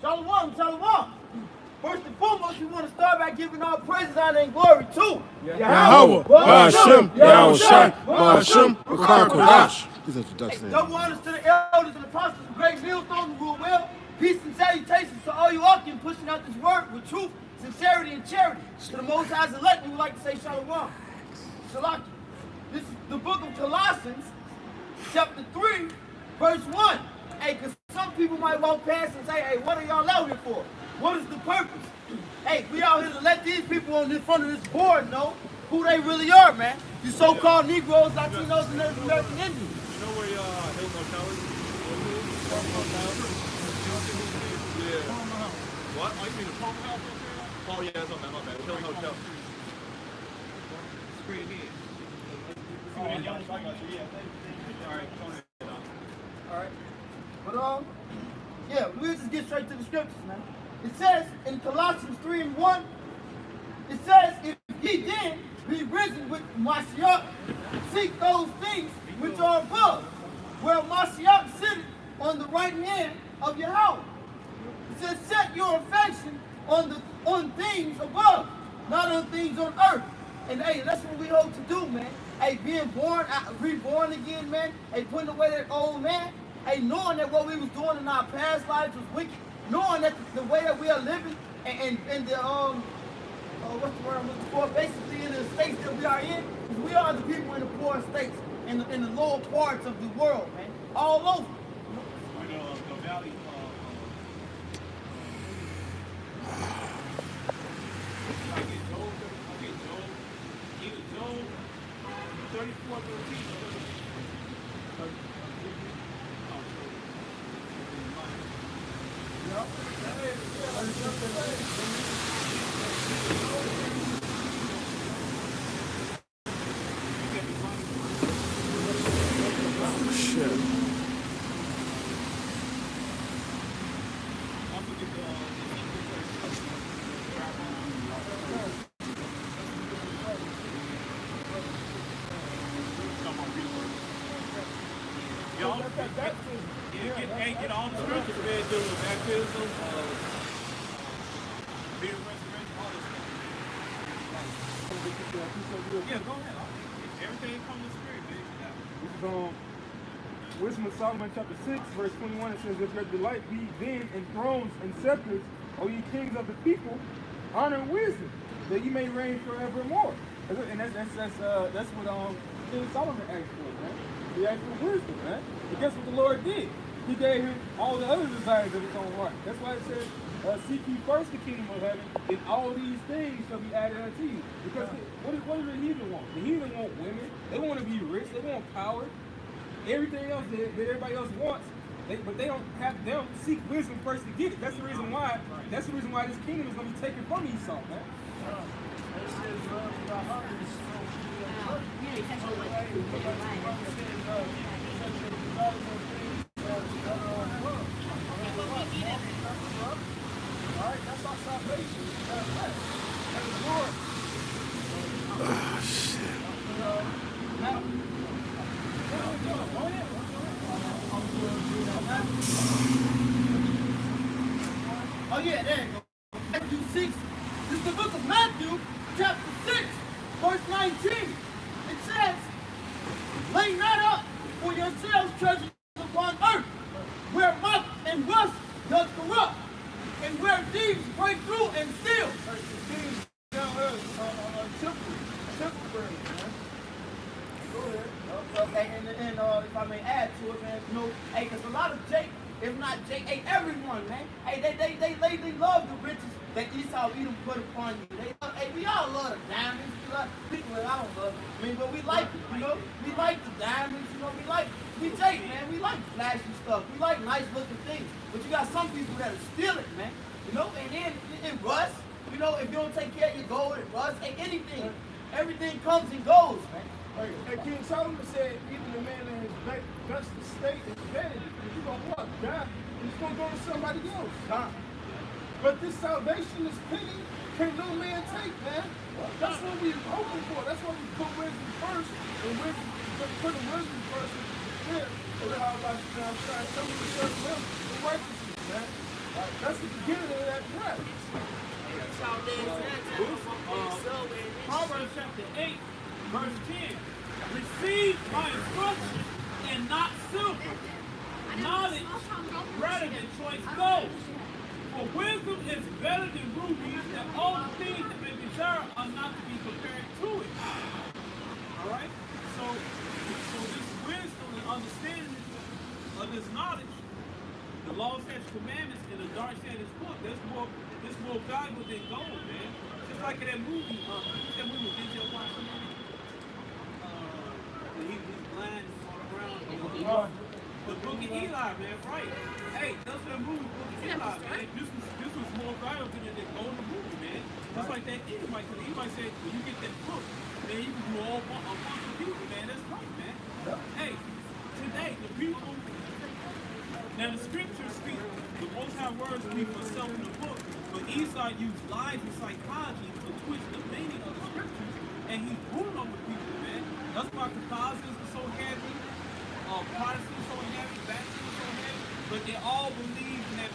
Shalom, shalom. First and foremost, we want to start by giving all praises, honor, and glory to Yahweh, Ba'ashem, Yahushai, Ba'ashem, Bakar Kodash. These introductions. Double honors to the elders and apostles of Great Millstone who rule well. Peace and salutations to all you Akim pushing out this word with truth, sincerity, and charity. To the Most High's elect, we would like to say shalom. Shalaki. This is the book of Colossians, chapter 3, verse 1. Hey, because some people might walk past and say, hey, what are y'all out here for? What is the purpose? Hey, we out here to let these people on the front of this board know who they really are, man. You so-called Negroes, Latinos, and Native American Indians. You know where Hilton Hotel is? Yeah. What? Oh, you mean the Palmer House up there? Oh, yeah, that's on that. My bad. Hilton Hotel. Straight ahead. All right, go ahead. All right. But, yeah, we'll just get straight to the scriptures, man. It says in Colossians 3 and 1, it says, if ye then be risen with Mashiach, seek those things which are above, where Mashiach sitteth on the right hand of Yahweh. It says, set your affection on things above, not on things on earth. And hey, that's what we hope to do, man. Hey, being born, reborn again, man. Hey, putting away that old man. Hey, knowing that what we was doing in our past lives was wicked. Knowing that the way that we are living and the what's the word I'm looking for? Basically in the states that we are in, because we are the people in the poor states, in the lower parts of the world, man. All over. The valley. I get Job, either Job 34, 13. Get all the scriptures, man, dealing with baptism, being resurrected, all this stuff. Yeah, go ahead. Everything comes to spirit, man. This is Wisdom of Solomon chapter 6, verse 21. It says, if your delight be then in thrones and scepters, O ye kings of the people, honor and wisdom, that ye may reign forevermore. And that's what King Solomon asked for, man. He asked for wisdom, man. And guess what the Lord did? He gave him all the other desires of his own heart. That's why it says, seek ye first the kingdom of heaven, and all these things shall be added unto you. Because what do the heathen want? The heathen want women. They want to be rich. They want power. Everything else that everybody else wants, but they don't seek wisdom first to get it. That's the reason why. That's the reason why this kingdom is going to be taken from Esau, man. Oh yeah, there you go. Matthew 6. This is the book of Matthew, chapter 6, verse 19. It says, lay not up for yourselves treasures upon earth, where moth and rust doth corrupt, and where thieves break through and steal. Things down there temporary, man. Go ahead. Okay, and if I may add to it, man, you know, hey, because a lot of if not Jake, hey, everyone, man, hey, they love the riches that Esau Edom put upon you. Hey, we all love the diamonds. We love people that I don't love. I mean, but we like it, you know. We like the diamonds, you know. We take, man. We like flashy stuff. We like nice looking things. But you got some people that steal it, man. You know, and then it rusts. You know, if you don't take care of your gold, it rusts. Hey, anything, everything comes and goes, man. Hey, King Solomon said, even the man in his best state is dead. If you gonna what, die, it's gonna go to somebody else. But this salvation is pity, can no man take, man. That's what we're hoping for. That's why we put wisdom first, and put the wisdom first. Yeah, so that I'm trying to show you the righteousness, man. That's the beginning of that verse. Proverbs chapter 8, verse 10. Receive my instruction and not silver, knowledge rather than choice gold. For wisdom is better than rubies, and all the things that may desire are not to be compared to it. Alright? So this wisdom and understanding of this knowledge, the law, statutes, commandments, and the dark side of this book, that's more valuable than gold, man. Just like in that movie, that movie with Denzel Washington. He's blind and all around. The Book of Eli, man, right? Hey, that's that movie, Book of Eli, man. This was more valuable than the golden movie, man. Just like that Edomite, because Edomite said, when you get that book, man, you can do a bunch of people, man. That's right, man. Hey, today, the people, now the scriptures speak, the Most High words speak for itself in the book, but Esau used lies and psychology to twist the meaning of the scriptures, and he's ruling over people, man. That's why Catholicism is so heavy, Protestants are so heavy, Baptists are so heavy, but they all believe in that,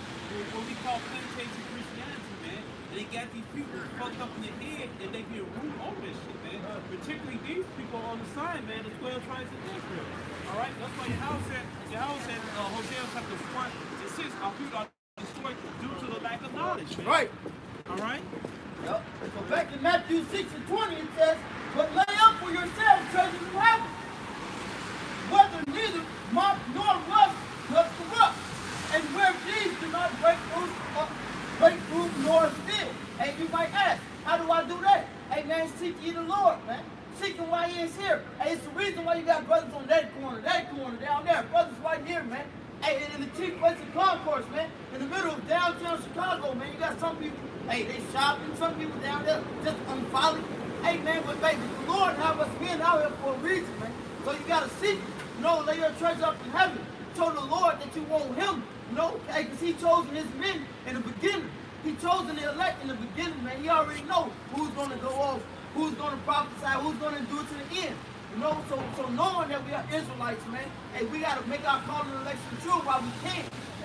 what we call plantation Christianity, man. And they got these people fucked up in their head, and they get ruled over this shit, man. Particularly these people on the side, man, the 12 tribes of Israel. Alright, that's why Yahweh said, Hosea chapter 1 and 6, our people are destroyed due to the lack of knowledge, man. Right. Alright? Yep. So back in Matthew 6 and 20, it says, but lay up for yourselves treasures in heaven, whether neither moth nor rust does corrupt, and where these do not break through nor steal. Hey, you might ask, how do I do that? Hey, man, seek ye the Lord, man. Seek him while he is here. Hey, it's the reason why you got brothers on that corner, down there. Brothers right here, man. Hey, in the chief place of concourse, man. In the middle of downtown Chicago, man. You got some people, hey, they shopping. Some people down there just unfollow. Hey, man, but baby, the Lord have us being out here for a reason, man. So you got to seek, lay your treasure up in heaven. Show the Lord that you want him, hey, because he chosen his men in the beginning. He chosen the elect in the beginning, man. He already know who's going to go off, who's going to prophesy, who's going to do it to the end. So knowing that we are Israelites, man, hey, we got to make our calling and election true while we can.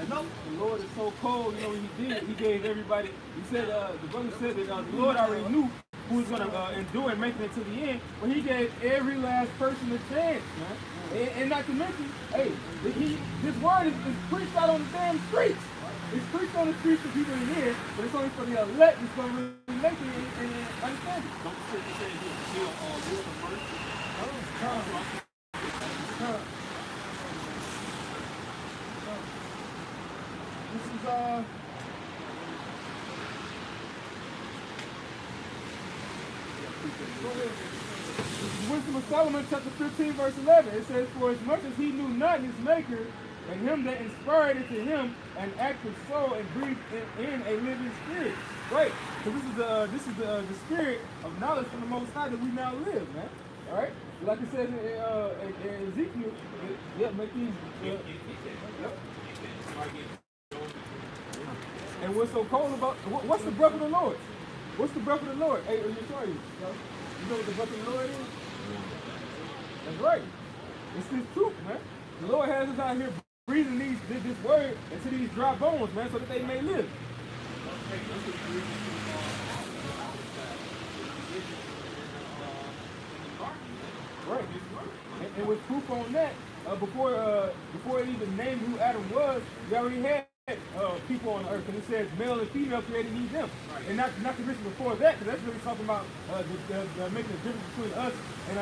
The Lord is so cold, what he did? He gave everybody, he said, the brother said that the Lord already knew who was going to endure and make it to the end, but he gave every last person a chance, man. And not to mention, hey, this word is preached out on the damn streets. It's preached on the streets for people to hear, but it's only for the elect that's going to really make it and understand it. Don't say he'll rule the mercy. This is Wisdom of Solomon, chapter 15, verse 11. It says, for as much as he knew not his maker, and him that inspired it to him, an active soul, and breathed in a living spirit. Right. So this is the spirit of knowledge from the Most High that we now live, man. All right. Like it says in Ezekiel, make these. And what's so cold about what's the breath of the Lord? What's the breath of the Lord? Hey, let me show you. You know what the breath of the Lord is? That's right. It's this truth, man. The Lord has us out here breathing this word into these dry bones, man, so that they may live. Right. And with proof on that, before it even named who Adam was, we already had people on earth, and it says male and female created he them. Right. And not to mention before that, because that's really talking about making a difference between us and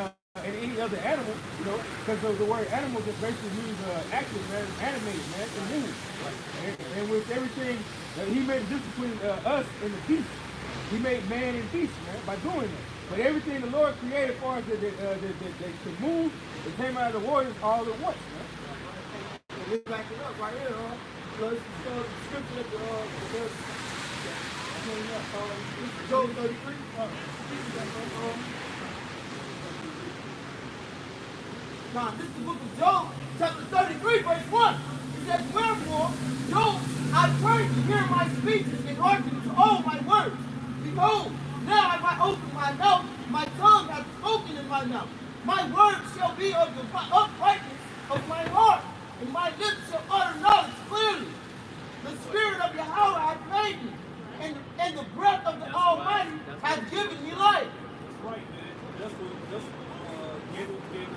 any other animal, because the word animal just basically means active, man, animated, man, to move. Right. And with everything, he made a difference between us and the beast. He made man and beast, man, by doing that. But everything the Lord created for us that could move, it came out of the waters all at once, man. So let's back it up right here, Let's show the scripture that Job 33. Now, this is the book of Job, chapter 33, verse 1. It says, wherefore, Job, I pray to hear my speeches and hearken to all my words. Behold, now have I opened my mouth, my tongue hath spoken in my mouth. My words shall be of the uprightness of my heart, and my lips shall utter knowledge clearly. The Spirit of Yahweh hath has made me, and the breath of the Almighty has given me life. That's right, man. That's what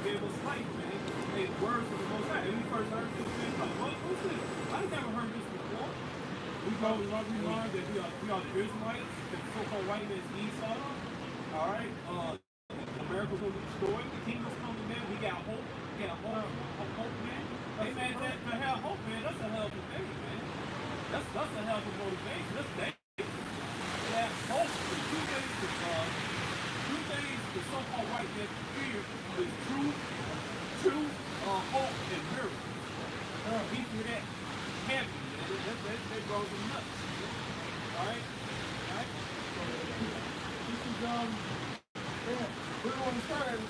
gave us life, man. Hey, words of the Most High. When we first heard this, man, like, what's this? I never heard this before. We learned that we are the Israelites, the so-called white man's Esau. All right. America will be destroyed. The kingdom's coming, man. We got hope. We got hope, man. Hey, man, to have hope, man, that's a hell of a thing, man. That's a hell of a motivation. That's dangerous. That hope, the two things the so-called white man fear is truth, hope, and miracles. He fear that heavy, man. That grows him nuts. All right? This is, yeah, we don't want to start at this.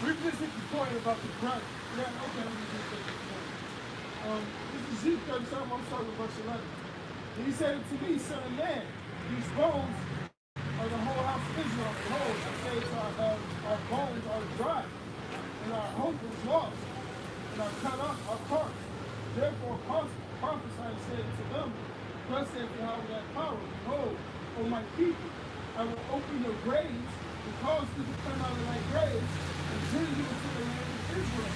We just hit the point about the grunt. Yeah, okay, we just hit the point. This is Ezekiel 37, I'm starting with verse 11. And he said to me, son of man, these bones are the whole house of Israel. Behold, I say our bones are dry, and our hope is lost, and our cut off our parts. Therefore prophesy and say to them, thus saith Yahweh that power, behold, O my people, I will open your graves and cause you to come out of thy graves and bring you into the land of Israel.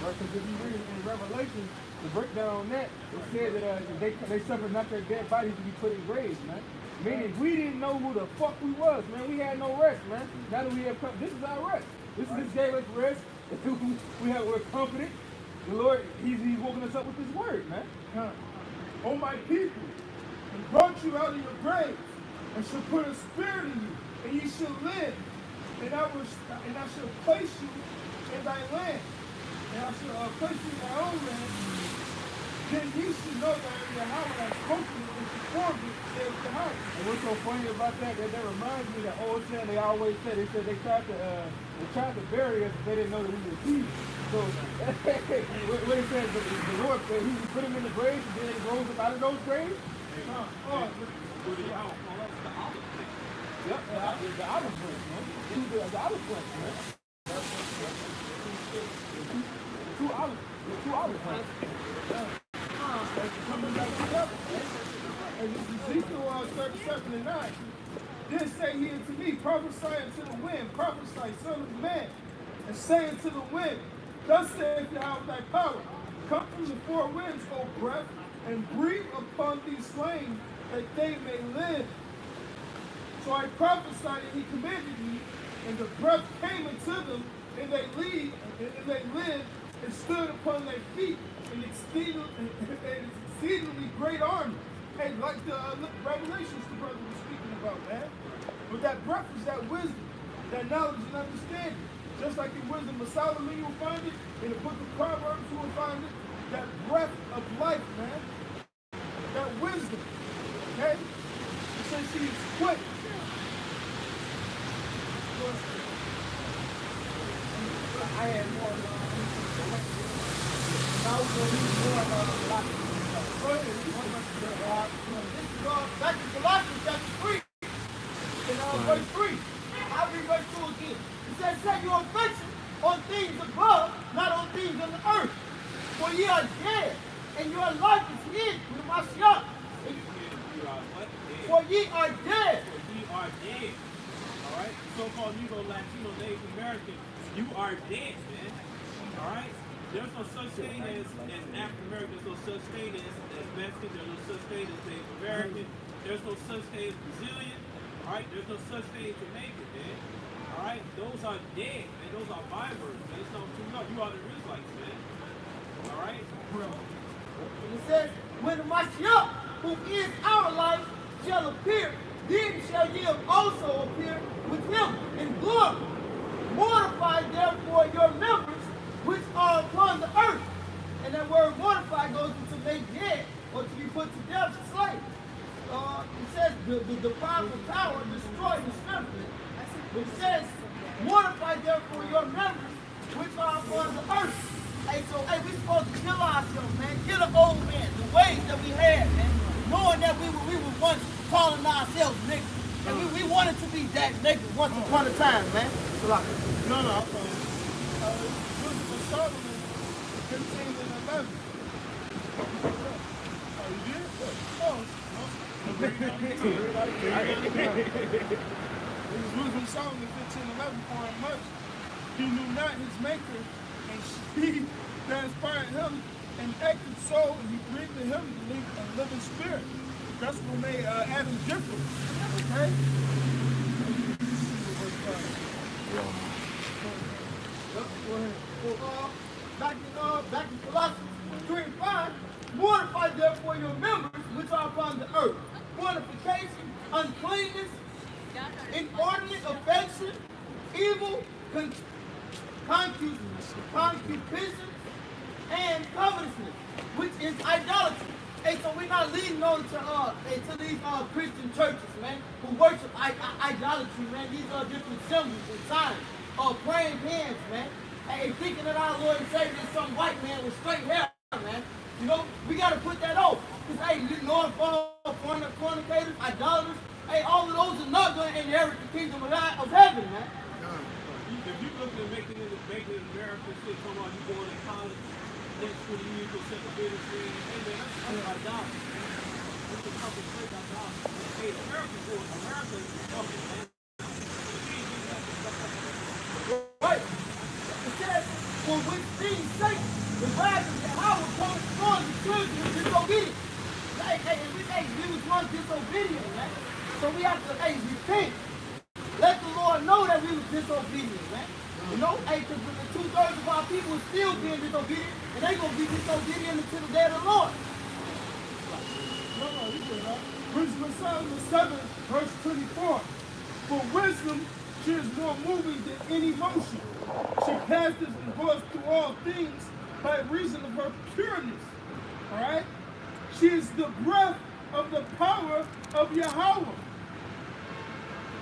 Right, because if you read in Revelation, the breakdown on that, it said that they suffered not their dead bodies to be put in graves, man. Meaning we didn't know who the fuck we was, man. We had no rest, man. Now that we have come, this is our rest. This gave us rest. We're comforted. The Lord, He's woken us up with His word, man. Oh my people, and brought you out of your graves, and shall put a spirit in you, and ye shall live, and I shall place you in thy land, and I shall place you in thy own land. Then you should know that Yahweh has spoken it and performed it, says Yahweh. And what's so funny about that reminds me that old saying they always said, they tried to bury us, but they didn't know that we were thieves. So what it says, the Lord said He put them in the graves, and then He rose up out of those graves. Yep, the olive branch, man. The olive branch, man. Two olive branches. Coming back together. And this is Ezekiel 37 and 9. Then say he unto me, prophesy unto the wind, prophesy, son of man, and say unto the wind, thus saith Yahweh thy power, come from the four winds, O breath, and breathe upon these slain, that they may live. So I prophesied, and he commanded me, and the breath came into them, and they lived, and stood upon their feet, an exceedingly great army. Hey, like the Revelations the brother was speaking about, man. But that breath is that wisdom, that knowledge and understanding. Just like in Wisdom of Solomon, you will find it. In the book of Proverbs, you will find it. That breath of life, man. That wisdom. Okay? It says she is quick. I had more. Now we're going to use more about the life. Back to Colossians chapter 3. In verse 3. I'll read verse 2 again. It says, set your affection on things above, not on things on the earth. For ye are dead, and your life is hid with Mashiach. For ye are dead. For ye are dead. All right? So-called Negro, Latino, Native American, you are dead, man. All right? There's no such thing as African American. There's no such thing as Mexican. There's no such thing as Native American. There's no such thing as Brazilian. All right? There's no such thing as Jamaican, man. All right? Those are dead, man. Those are bywords, man. It's not too much. You are the Israelites, man. All right? And it says, when the Mashiach, who is our life, shall appear, then shall ye also appear with him in glory. Mortify therefore your members which are upon the earth. And that word mortify goes into make dead, or to be put to death, slave. It says the powerful power destroy the spirit. But it says, mortify therefore your members which are upon the earth. Hey, so we're supposed to kill ourselves, man. Kill the old man, the ways that we had, man. Knowing that we were once calling ourselves niggas. And we wanted to be that nigga once upon a time, man. No. Wisdom of Solomon 15 and 11. This is Wisdom of Solomon 15:11. For much he knew not his maker, and she that inspired him and acted so, and he breathed to him a living spirit. That's what made Adam different. Okay? Go ahead. So, back in Colossians 3:5, mortify therefore your members which are upon the earth. Mortification, uncleanness, inordinate affection, evil, concupiscence, and covetousness, which is idolatry. Hey, so we're not leading on to these Christian churches, man, who worship idolatry, man. These are different symbols and signs of praying hands, man. Hey, thinking that our Lord and Savior is some white man with straight hair, man. You know, we got to put that off. Because, hey, you know, fornicators, idolaters, hey, all of those are not going to inherit the kingdom of heaven, man. If you look at making it in America, shit, come on, you going to college, next 20 years, you'll set the business free. Hey, man, that's idolatry. It's a fucking straight idolatry. Hey, America's going, America is fucking, man. Right. It says, for which things sake, the wrath of Yahweh comes upon the children of disobedience. We was once disobedient, man. So we have to, repent. Let the Lord know that we was disobedient, man. You know, because the 2/3 of our people are still being disobedient, and they going to be disobedient until the day of the Lord. No, you good, huh? Wisdom of Solomon 7, verse 24. For wisdom, she is more moving than any motion. She passes and goes through all things by reason of her pureness. All right? She is the breath of the power of Yahweh.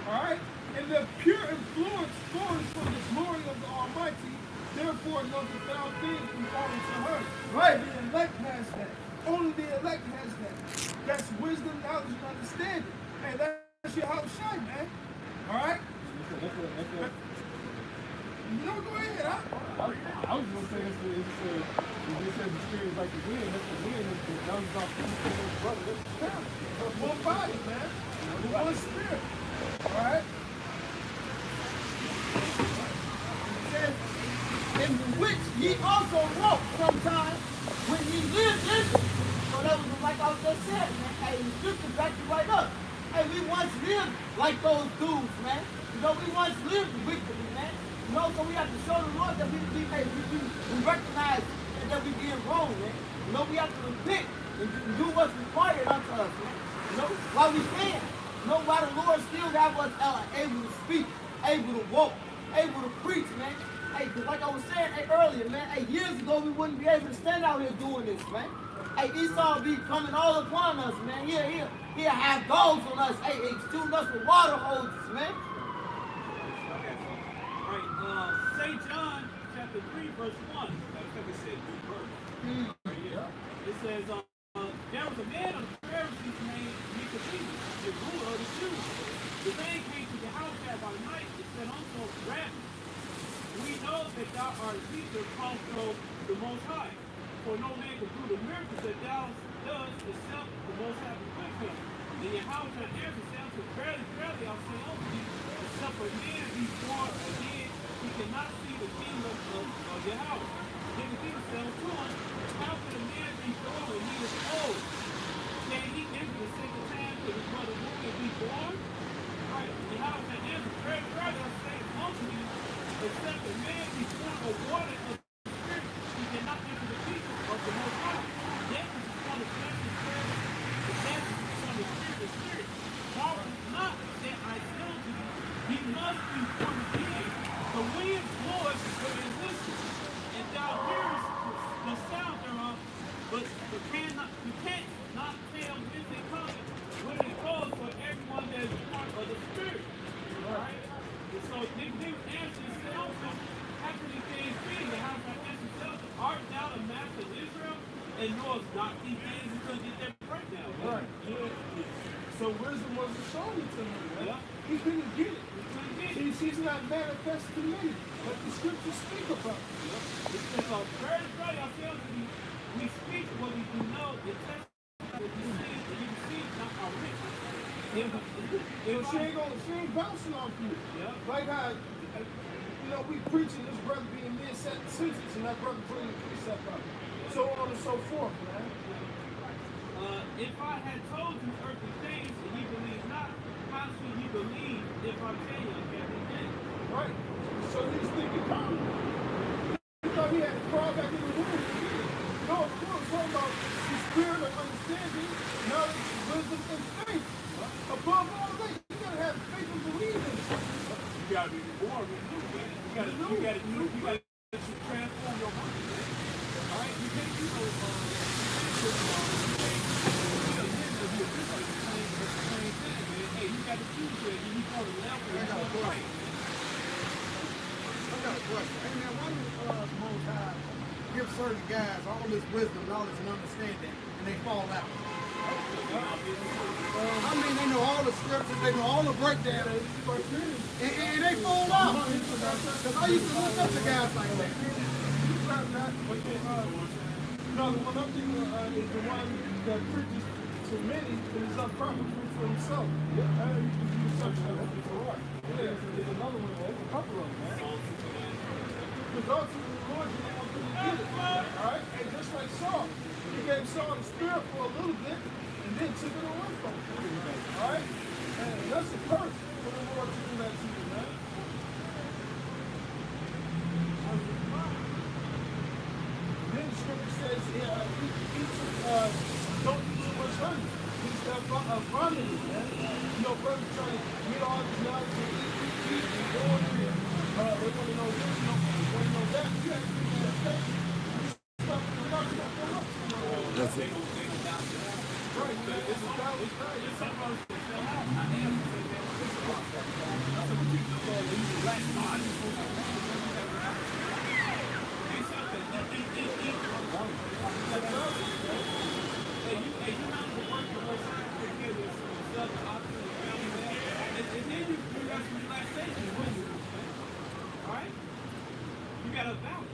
All right? And the pure influence flows from the glory of the Almighty. Therefore, no profound things can fall into her. Right? The elect has that. Only the elect has that. That's wisdom, knowledge, and understanding. Hey, that's your house shine, man. All right? No, go ahead. I was going to say, it says the spirit is like the wind. That's the wind. That was about brother. That's one body, man. One spirit. All right? It says, in which ye also walked sometime when ye lived in it. So that was like I was just saying, man. Hey, the scripture back you right up. Hey, we once lived like those dudes, man. You know, we once lived wickedly, man. You know, so we have to show the Lord that we recognize that we being wrong, man. You know, we have to repent and do what's required unto us, man. You know, while we can. You know, while the Lord still have us able to speak, able to walk, able to preach, man. Hey, because like I was saying earlier, man, years ago we wouldn't be able to stand out here doing this, man. Hey, Esau be coming all upon us, man. He'll have dogs on us. Hey, shooting us with water hoses, man. St. John chapter 3, verse 1. I think it said new verse. Right here. It says, there was a man of the Pharisees named Nicodemus, the ruler of the Jews. The man came to the house by night and said unto him, Rabbi, we know that thou art a teacher come from the Most High. For no man can do the miracles that thou doest except the Most High be with him. And Yahweh answered, said unto him, Verily, verily, I say unto thee, except a man be born again, he cannot see the kingdom of Yahweh. Nicodemus said unto him, how can a man be born when he is old? Can he enter the second time to his mother womb and be born? Right? Yahweh answered, very verily, I say unto you, except a man be born of water and of the Spirit, he cannot enter the kingdom of the Most High. That which is from the flesh is flesh, and that which is from the Spirit is spirit. Marvel not that I tell to you, he must be born again. The wind blows where it listens, and thou hearest the sound thereof, but you can't not tell when they come, when it goes for everyone that is part of the Spirit. Right? And so Nicodemus answered and said unto him, how can these things be? The house of answered, art thou the master of Israel, and knowest not these things? You couldn't get that breakdown. Right. Yeah. So wisdom wasn't shown to him. Right? Yeah. He couldn't get it. She's not manifest to me, but the scriptures speak about it. It says, very brother, I tell you, we speak what we do know, and testify what we see, and you receive not our witness. She ain't bouncing off you. Yeah. Like how, we preaching this brother being mid-sentence and that brother bringing the precept up. So on and so forth, man. If I had told you earthly things and you believe not, how should you believe if I tell you heavenly things? Right. So he's thinking common. He thought he had to crawl back in the womb. No, of course, talking about the spirit of understanding, knowledge, wisdom, and faith. Above all that, you gotta have faith and believe in it. You gotta be born renewed, man. You gotta transform your mind, man. All right, you can't do Hey, you got to choose it. You go to left or you go to right. I got a question. Hey man, why do Most High give certain guys all this wisdom, knowledge, and understanding, and they fall out? I mean, they know all the scriptures, they know all the breakdowns, and they fall out. Because I used to look up to guys like that. No, the one I'm thinking is the one that preaches to many, but is unprofitable for himself. Yeah, you can do such a thing for right. Yeah, there's another one, there's a couple of them, man. Because ultimately, the Lord didn't want them to get it. Alright? And just like Saul, he gave Saul the spirit for a little bit, and then took it away from him. Alright? And that's a curse for the Lord to do that to you, man. Then the scripture says, don't eat too much honey. He's got abundance, man. Brothers trying to get all this knowledge and eat and go in there. They want to know this, they want to know that. You have to do that stuff. That's it. Right, man. It's about You got a balance.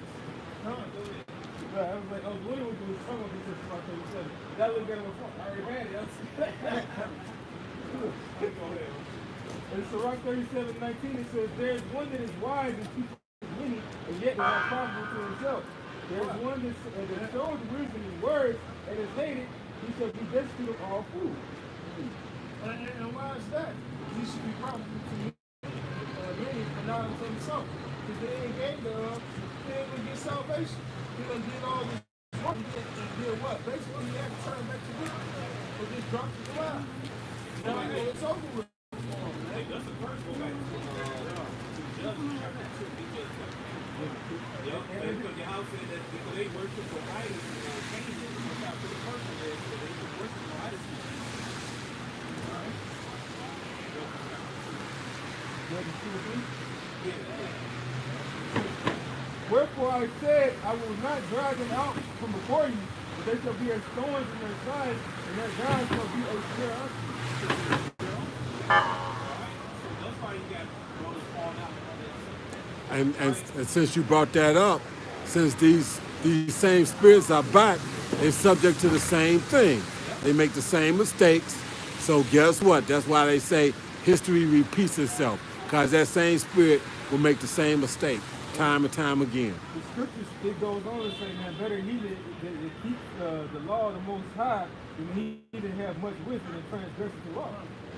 I was like, I was wondering what you was talking about this about 37. That looked at him before. I already read it. In Sirach 37:19, it says, there is one that is wise and keeps many, and yet is not profitable to himself. There is one that shows wisdom in words, and is hated, he shall be destitute of all food. And why is that? He should be profitable to many and not unto himself. Because they ain't gave the they ain't gonna get salvation. He done did all this work and did what? Basically, he had to turn back to wisdom. But just drop to the ground. Now it's over with. Hey, that's a first go back to because your house said that because they worship for idols, change it. Look out for the person there, so they can worship for idols. Wherefore I said, I will not drive them out from before you, but they shall be as thorns in their sides, and their God shall be a snare unto you. That's why you got brothers falling out. And since you brought that up, since these same spirits are back, they're subject to the same thing. They make the same mistakes. So guess what? That's why they say history repeats itself, because that same spirit will make the same mistake time and time again. The scriptures, it goes on to say, man, better he that keep the law of the Most High than he that have much wisdom and transgress the law.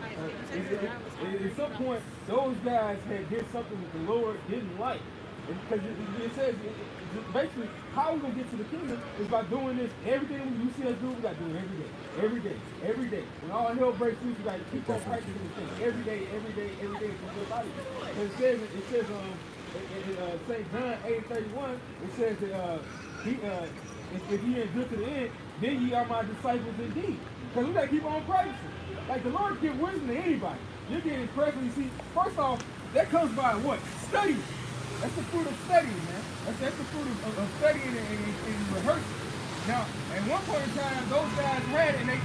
At some point, those guys did something that the Lord didn't like. Because it says, basically, how we're going to get to the kingdom is by doing this. Everything you see us do, we got to do it every day. Every day. Every day. When all hell breaks loose, we got to keep on practicing this thing. Every day, every day, every day. And it says in St. John 8:31, it says that if ye endure to the end, then ye are my disciples indeed. Because we got to keep on practicing. Like the Lord give wisdom to anybody. You're getting correctly. See, first off, that comes by what? Studying. That's the fruit of studying, man. That's the fruit of studying and rehearsing. Now, at one point in time, those guys had it, and they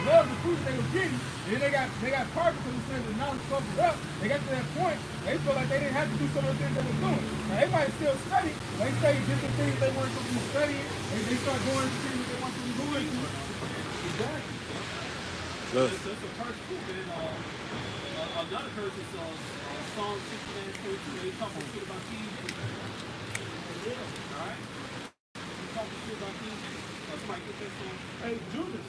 loved the fruit they were getting. Then they got perfect because it says the knowledge comes up. They got to that point, they felt like they didn't have to do some of the things they were doing. Now, they might still study. They study different things they weren't supposed to be studying, and they start going to things they weren't supposed to be going to. Exactly. Let's- That's a curse too, man. Another curse is Psalm 69:22. They talking shit about King David. Alright? They talking shit about King David. Somebody get that song. Hey, Judas.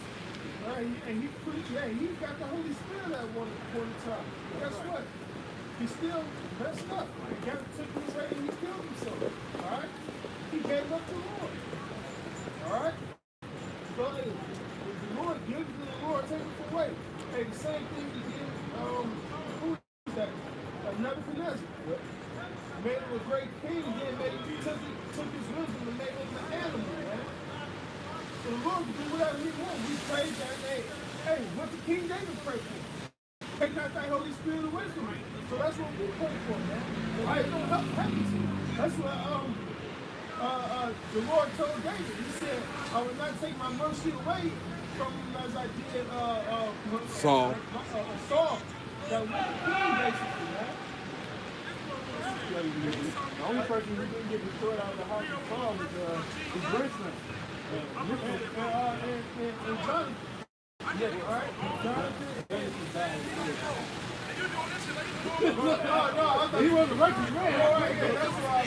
Right, and he preached, yeah, he got the Holy Spirit at one point in time. Guess what? He still messed up. He got took his way and he killed himself. Alright? He gave up the Lord. Alright? So hey, if the Lord gives to the Lord, take it away. Hey, the same thing he did, who is that? Nebuchadnezzar. Made him a great king, then took his wisdom and made him an animal, man. So the Lord can do whatever he wants. We praise that name. Hey, what did King David pray for? Take not thy Holy Spirit away from me. So that's what we pray for, man. I ain't gonna help happen to you. That's what the Lord told David. He said, I will not take my mercy away from him as I did Saul. Saul. That was the king, basically, man. The only person who didn't get destroyed out of the house of Saul was his grandson. And Jonathan. Yeah, all right. Jonathan. No, He was a righteous man. all right, yeah, that's why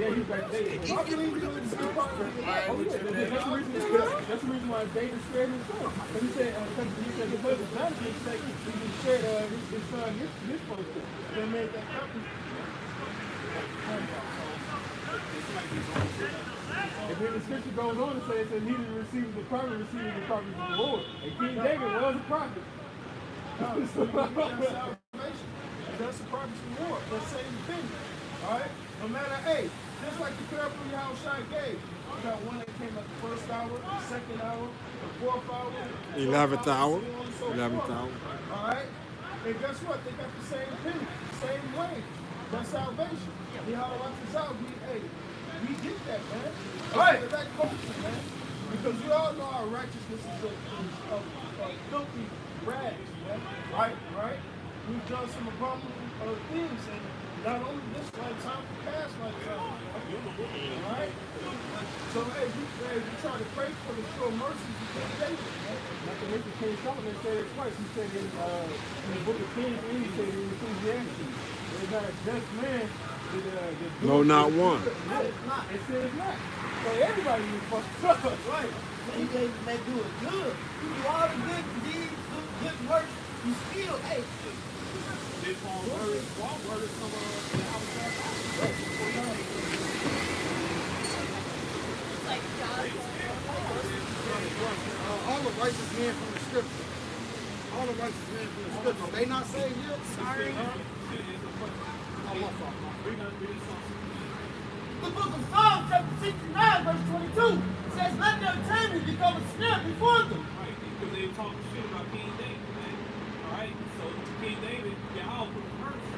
Yeah, he's back there. I believe he was a part of it. That's the reason why David spared himself. Because he said because of Jonathan's sake, he spared his son, his folks. They made that covenant. And then the scripture goes on to say, it says, he that receives the prophet receives the prophet of the Lord. And King David was a prophet. That's salvation. That's the purpose of war. That same thing. All right? No matter, hey, just like the parable of Yahushua gave. You got one that came at the first hour, the second hour, the fourth hour, 11th hour, so on and so 11th forth. hour. All right? And guess what? They got the same thing, same way. That's salvation. Yahweh wants us out. We get that, man. Right. That culture, man. Because we all know our righteousness is of filthy rags, man. Right? We've done some abominable things, and not only this lifetime, but past lifetime. Right? So, hey, we try to pray for the sure mercies of King David, man. Like the wicked King Solomon said it twice. He said in the book of Kings, and he said in Ecclesiastes, there's not a just man that No, not one. It says not. So everybody is fucked up. Right. King David may do it good. You do all the good deeds, good work. You still, hey, Did Paul murder some of the outside? all the righteous men from the scripture. All the righteous men from the scripture. They not saved yet? Sorry. Oh, my fault. The book of Psalms, chapter 69, verse 22, says, let their taming become a snare before them. Right, because they talking shit about King David, man. Alright, so King David, y'all put a curse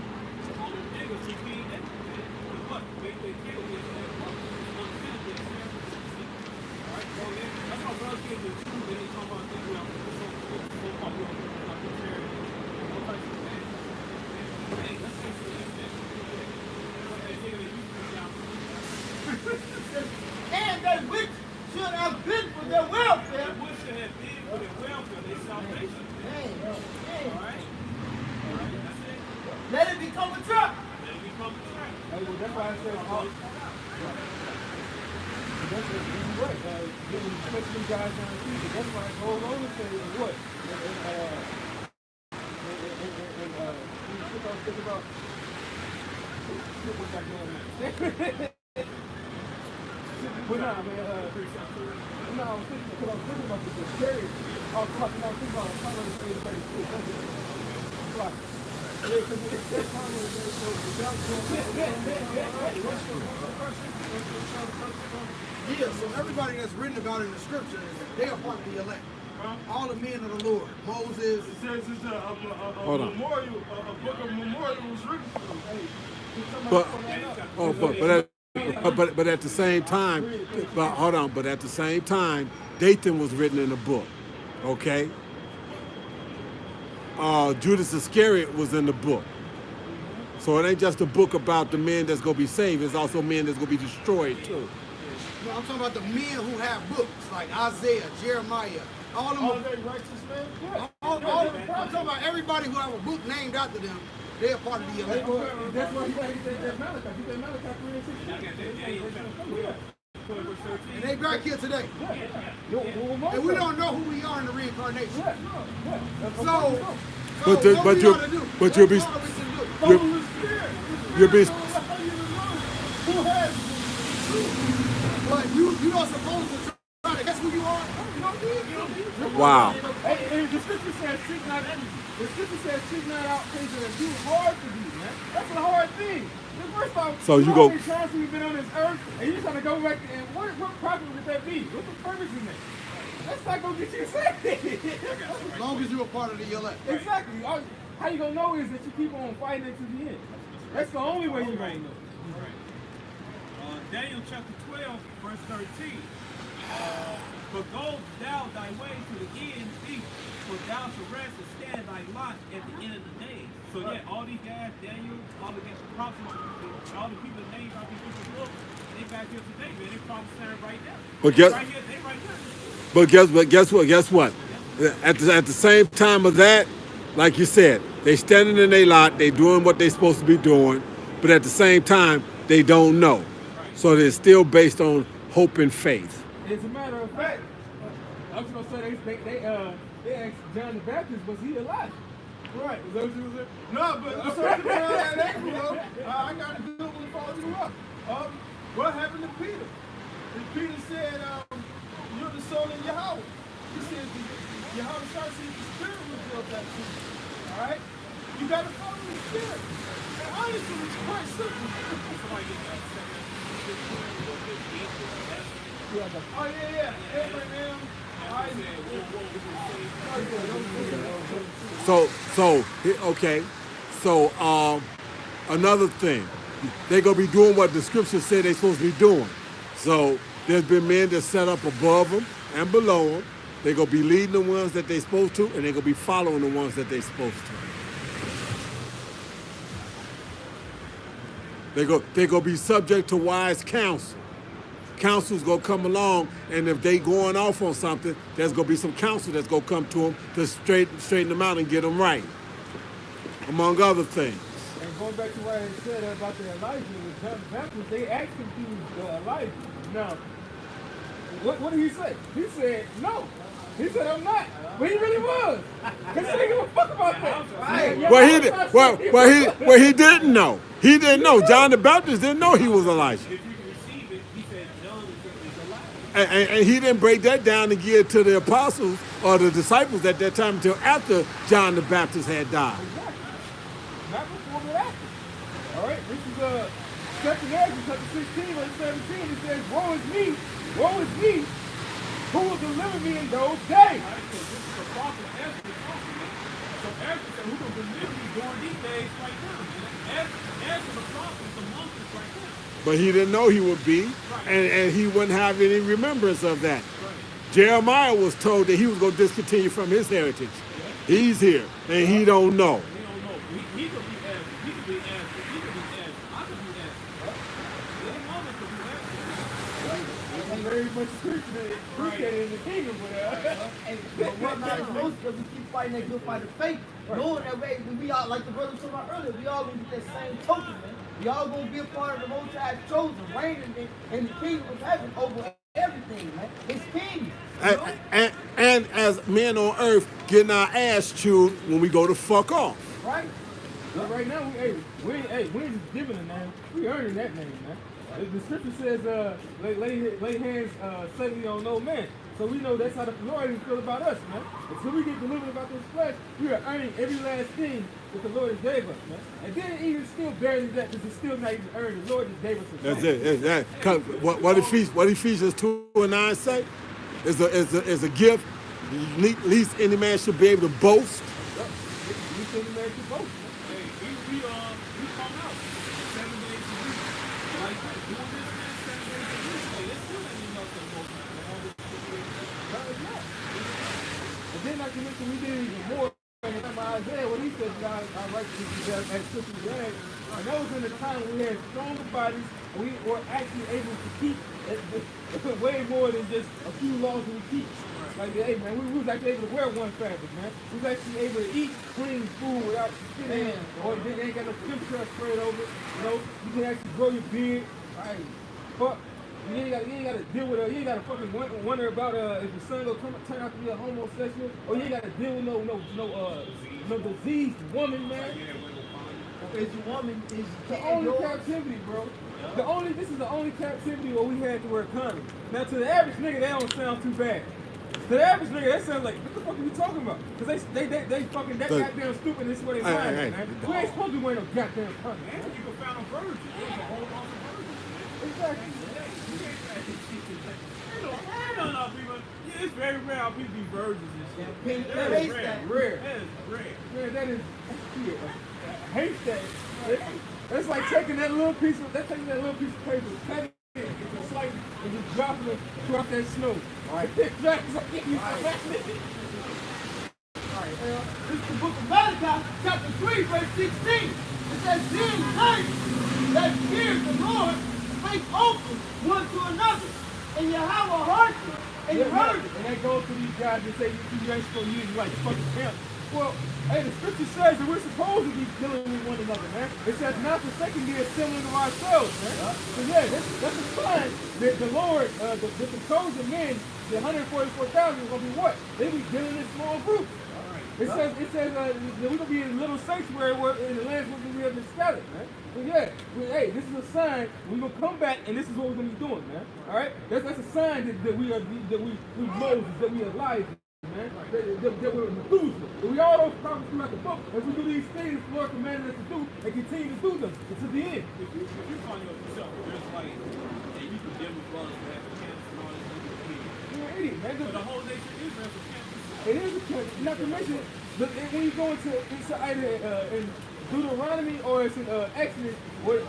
on the niggas who King David, man. Because what? They killed him and alright, so that's how brothers get the truth. They ain't talking about things we have to do so-called charity. All types of things. Hey, let's get to this, man. They nigga that used to be down. And that which should have been for their welfare. That would should have been for their welfare, their salvation. Alright? Alright, that's it. Let it become a trap. Let it become a trap. Hey, well, that's why I said, that's right. Giving especially guys down the street. That's why it goes on to say what? I was thinking about. What's that going on? But nah, man. No, I was thinking about the chariot. I was thinking about Proverbs 8:36. That's it. Right. Yeah, because it's Proverbs 8:36. Yeah, so everybody that's written about in the scripture, they are part of the elect. All the men of the Lord. Moses. It says it's a Hold on. memorial, a book of memorial was written for them. But at the same time, but at the same time, Dathan was written in a book, okay? Judas Iscariot was in the book. So it ain't just a book about the men that's gonna be saved, it's also men that's gonna be destroyed too. No, I'm talking about the men who have books like Isaiah, Jeremiah, All them All are, they righteous men? I'm talking about everybody who have a book named after them. They are part of the elect. That's why you gotta get that Malachi. Get that Malachi 3 and 6. And they back here today. And we don't know who we are in the reincarnation. So But what you'll we ought to do? but you'll be That's all we can do. you'll be Who has But you don't supposed to try to guess who you are. wow. Hey, the scripture says seek not out things that do hard to do, man. That's a hard thing. First off, So you know go- how many times we've been on this earth, and you're trying to go back, and what profit would that be? What's the purpose in that? That's not gonna get you saved. As long as you're a part of the elect. Exactly. How you gonna know is that you keep on fighting it to the end. That's the only way you're gonna know. Daniel chapter 12, verse 13. But go thou thy way to the end deep, for thou shalt rest and stand thy lot at the end of the day. So yeah, all these guys, Daniel, all the prophets, all the people named out these different books, they back here today, man. They prophesying right now. But They right here. But guess what? At the same time of that, like you said, they standing in their lot, they doing what they supposed to be doing, but at the same time, they don't know. So they're still based on hope and faith. As a matter of fact, I was gonna say they asked John the Baptist, was he alive? Right. Is that what you was saying? No, but I'm sorry to tell that angle, though. I got a good one to follow you up. What happened to Peter? And Peter said, you're the soul of Yahweh. He said, Yahweh said the spirit revealed that to you. All right? You got to follow the spirit. And honestly, it's quite simple. Oh, yeah. Abraham, Isaac. Okay. So another thing, they're gonna be doing what the scripture said they're supposed to be doing. So there's been men that set up above them and below them. They're gonna be leading the ones that they're supposed to, and they're gonna be following the ones that they're supposed to. They're gonna be subject to wise counsel. Counsel's gonna come along, and if they going off on something, there's gonna be some counsel that's gonna come to them to straighten them out and get them right, among other things. And going back to what I said about the Elijah with John the Baptist, they asked him if he was Elijah. Now, what did he say? He said no. He said I'm not, but he really was. Cause he didn't give a fuck about that. Well, he didn't know. He didn't know. John the Baptist didn't know he was Elijah. If you can receive it, he said John is alive. And he didn't break that down and give it to the apostles or the disciples at that time until after John the Baptist had died. Exactly. Not before, but after. All right. This is 2 Ezra chapter 16, verse 17. It says, "Woe is me, who will deliver me in those days?" All right, so this is the prophet Ezra talking, man. So Ezra said, who will deliver me during these days right now? Ezra the prophet is among us right now. But he didn't know he would be, and he wouldn't have any remembrance of that. Jeremiah was told that he was going to discontinue from his heritage. He's here, and he don't know. We don't know. He could be Ezra. He could be Ezra. He could be Ezra. I could be Ezra. Any moment could be Ezra. I'm very much appreciated in the kingdom, but But what matters most is we keep fighting that good fight of faith. Knowing that way, we all, like the brother was talking about earlier, we all gonna get that same token, man. We all gonna be a part of the Most High's chosen, reigning in the kingdom of heaven over everything, man. His king. And as men on earth getting our ass chewed when we go to fuck off. Right? but right now, we ain't just giving a name. We earning that name, man. The scripture says, lay hands suddenly on no man. So we know that's how the Lord feel about us, man. Until we get delivered about this flesh, we are earning every last thing that the Lord has gave us, man. And then even still barely that, because it's still not even earned. The Lord just gave us a That's it. What Ephesians 2:9 say? Is a gift. At least any man should be able to boast. We should be made to boast, man. Hey, we come out 7 days a week. Like doing this, man, 7 days a week. Hey, it's still ain't enough to most of No, it's not. And then not to mention, we did even more. And Isaiah, what he said, God, I write to you as scripture today. And that was in the time when we had stronger bodies, and we were actually able to keep way more than just a few laws that we keep. Like, hey, man, we was actually able to wear one fabric, man. We was actually able to eat clean food without skin in, or they ain't got no chemtrail sprayed over it. You know, you can actually grow your beard. Right. Fuck. You ain't got to deal with you ain't got to fucking wonder about if your son gonna turn out to be a homosexual, or you ain't got to deal with no diseased woman, man. Is your woman is The only captivity, bro. This is the only captivity where we had to wear condoms. Now to the average nigga, that don't sound too bad. To the average nigga, that sounds like, what the fuck are you talking about? Because they fucking that goddamn stupid. This is what they find, man. We ain't supposed to wear no goddamn condom. Man, you can find a virgin. There's a whole lot of virgins, man. Exactly. No, people. Yeah, it's very rare how people be virgins and shit. That That is is rare. that. Rare. That is rare. Man, that is I hate that. That's like taking that little piece of paper, cutting it into slices, and just dropping it throughout that snow. Alright. This is the book of Malachi, chapter 3, verse 16. It says, "These nights that fear the Lord spake open one to another, and Yahweh hearkened, and heard it." And that goes to these guys that say you ain't supposed to use like fucking camp. Well, hey, the scripture says that we're supposed to be dealing with one another, man. It says not forsaking the assembling of ourselves, man. So yeah, that's a sign that the Lord, the chosen men, the 144,000 is gonna be what? They be dealing in small groups. It says that we're gonna be in little sanctuary where in the lands where we have been scattered, man. So yeah, hey, this is a sign we're gonna come back and this is what we're gonna be doing, man. All right, that's a sign that we Moses, that we Elijah, man. That we're Methuselah. That we all those prophets throughout the book. As we do these things, the Lord commanded us to do and continue to do them until the end. If you find yourself just like, and you can deal with brothers that have camps and all this, You're an idiot, man. but the whole nation of Israel is a camp. It is a camp. Not to mention, when you go into either in Deuteronomy or it's in Exodus, where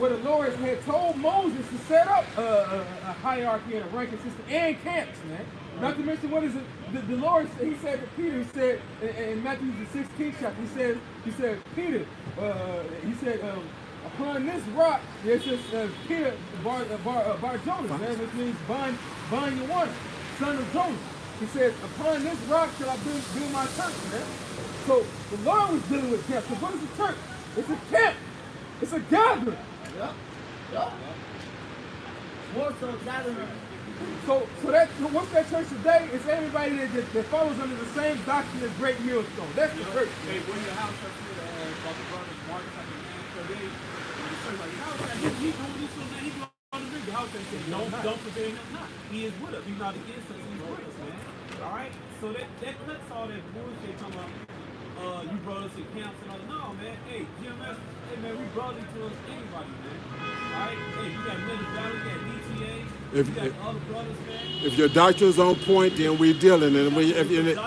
the Lord had told Moses to set up a hierarchy and a ranking system and camps, man. Not to mention, what is it? The Lord, he said to Peter, he said in Matthew the 16th chapter, he said, Peter, he said, upon this rock, there's just Peter Bar Jonas, man, which means Ban Yawana, son of Jonas. He says, upon this rock shall I build my church, man. So the Lord was dealing with camps. So what is a church? It's a camp. It's a gathering. Yup. More so gathering. So what's that church today? It's everybody that follows under the same doctrine as Great Millstone. That's the church. Hey, when your house up here, about the brothers, Marcus, I mean, so they like, how is that? He doing this, so then he going on the big house and say, don't forbid him not. He is with us. He's not against us. He's with us, man. All right? So that cuts all that bullshit talking about you brought us in camps and all that. No, man. Hey, GMS, hey, man, we brotherly to us, anybody, man. All right? Hey, you got Minute Valley, you got DTA, you got other brothers, man. If your doctrine's on point, then we're dealing. And we, if you, That's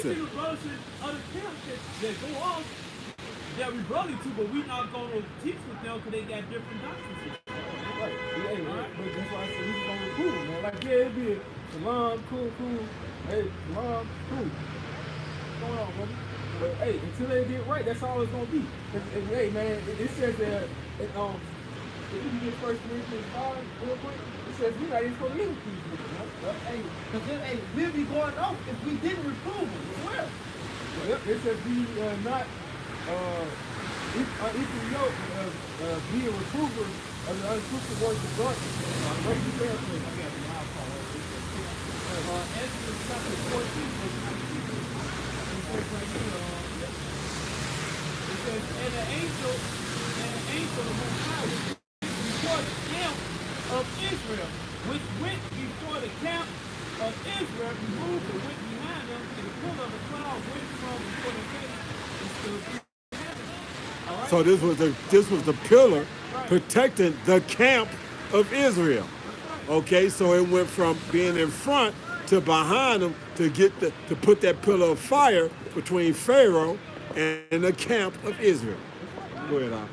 it. Brothers in other camps that go off that we brotherly to, but we not going to teach with them because they got different doctrines. Right. But that's why I said he's gonna recruit him, man. Like, yeah, it'd be a Shalom, cool. Hey, Shalom, cool. What's going on, brother? But hey, until they get right, that's all it's gonna be. Hey, man, it says that if you can get 1 Corinthians 5 real quick, it says we're not even supposed to live with these people, man. Hey, because then, we'll be going off if we didn't reprove them as well. Yep, it says be not equal yoke, be a reprover of the unfruitful works of darkness. What did you say? Exodus chapter 14, verse 19. It says, and the angel of the Most High before the camp of Israel, which went before the camp of Israel, removed and went behind them, and the pillar of the cloud went from before the face and stood in heaven. All right? So this was the pillar protecting the camp of Israel. Okay, so it went from being in front to behind them to put that pillar of fire between Pharaoh and the camp of Israel. Go ahead, Al.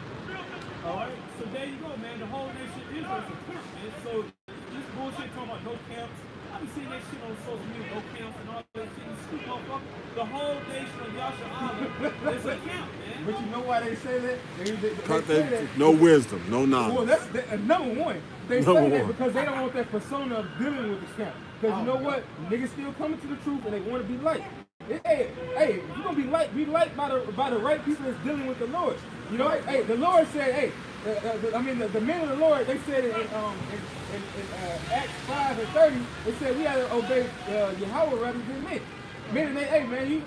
All right, so there you go, man. The whole nation of Israel is a camp, man. So this bullshit talking about no camps. I be seeing that shit on social media, no camps and all that shit. You stupid motherfucker. The whole nation of Yasha Island is a camp, man. But you know why they say that? They Because say that. no wisdom, no Well, knowledge. that's number one. They Number say that one. because they don't want that persona of dealing with the camp. Because you know what? Niggas still coming to the truth and they want to be liked. Hey, if you're gonna be liked by the right people that's dealing with the Lord. You know, hey, the Lord said, hey, the men of the Lord, they said in Acts 5 and 30, they said we gotta obey Yahweh rather than men. Meaning, hey man,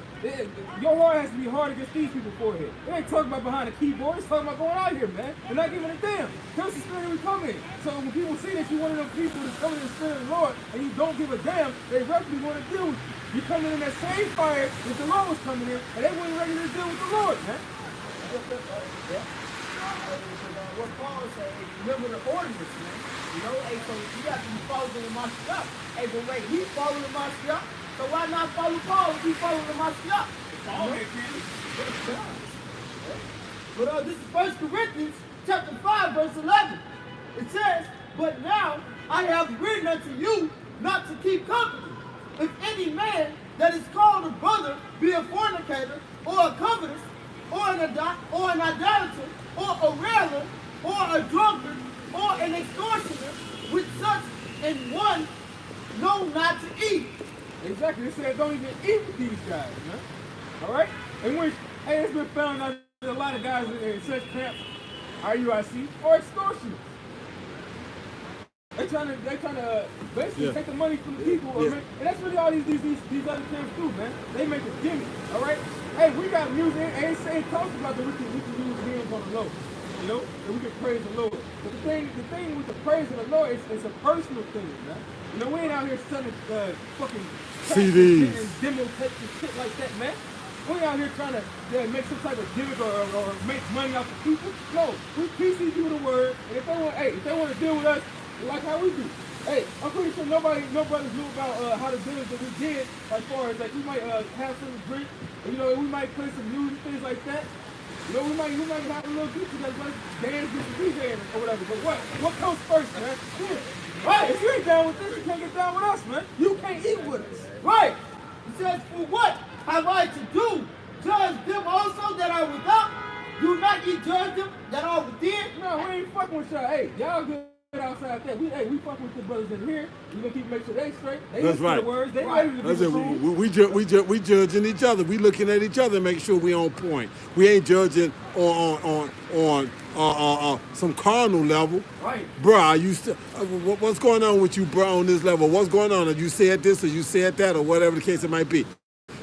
your heart has to be hard against these people's forehead. They ain't talking about behind a keyboard. It's talking about going out here, man, and not giving a damn. That's the spirit we come in. So when people see that you're one of them people that's coming in the spirit of the Lord and you don't give a damn, they roughly want to deal with you. You coming in that same fire that the Lord was coming in, and they weren't ready to deal with the Lord, man. What Paul said, remember the ordinance, man. You know, hey, so you got to be following my stuff. Hey, but wait, he's following my stuff. So why not follow Paul if he's following my stuff? But this is 1 Corinthians chapter 5, verse 11. It says, but now I have written unto you not to keep company. If any man that is called a brother be a fornicator, or a covetous, or an idolater, or a railer, or a drunkard, or an extortioner, with such an one know not to eat. Exactly. They said don't even eat with these guys, man. All right? And which, hey, it's been found out that a lot of guys in such camps, RUIC, are extortioners. They trying to basically take the money from the people, and that's really all these other camps do, man. They make a gimmick, all right? Hey, we got music, and it talks about that we can use hymns on the low, you know, and we can praise the Lord. But the thing with the praise of the Lord is it's a personal thing, man. You know, we ain't out here selling fucking CDs and demo tapes and shit like that, man. We ain't out here trying to make some type of gimmick or make money off the people. No, we teach these people the word, and if they want to deal with us like how we do. Hey, I'm pretty sure no brothers knew about how the dinners that we did, as far as like we might have some drink, and, you know, we might play some music, things like that. You know, we might have a little group that like dance with the DJ or whatever. But what comes first, man? Right. If you ain't down with this, you can't get down with us, man. You can't eat with us. Right. It says, for what have I to do? Judge them also that are without. Do not ye judge them that are within? No, we ain't fucking with y'all. Hey, y'all good outside that. We fucking with the brothers in here. We gonna make sure they straight. They That's right. The words. They ready to That's be it. We judging each other. We looking at each other and making sure we on point. We ain't judging on some carnal level. Right. Bruh, what's going on with you, bro, on this level? What's going on? You said this or you said that or whatever the case it might be.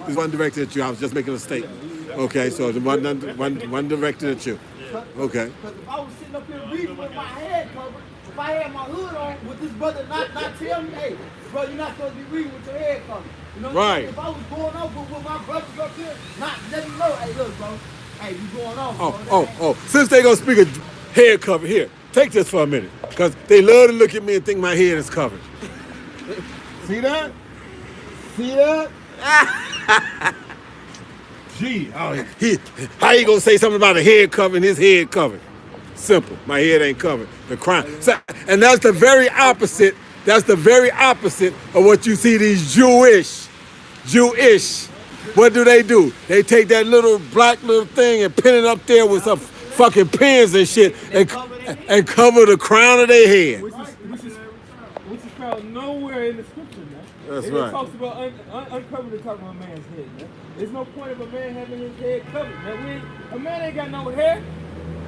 This wasn't directed at you. I was just making a statement. Okay, so it wasn't directed at you. Okay. Because if I was sitting up here reading with my head covered, if I had my hood on, would this brother not tell me, hey, bro, you're not supposed to be reading with your head covered? You know what I'm saying? If I was going over with my brothers up here, not let me know, hey, look, bro, hey, you going on, bro. Since they gonna speak a head cover, here, take this for a minute. Because they love to look at me and think my head is covered. See that? See that? Gee, how you gonna say something about a head cover and his head covered? Simple. My head ain't covered. The crown. So, and that's the very opposite. That's the very opposite of what you see these Jewish. What do? They take that little black little thing and pin it up there with some fucking pins and shit and cover the crown of their head. Which is found nowhere in the scripture, man. That's and right. It talks about uncovering the top of a man's head, man. There's no point of a man having his head covered, man. A man ain't got no hair.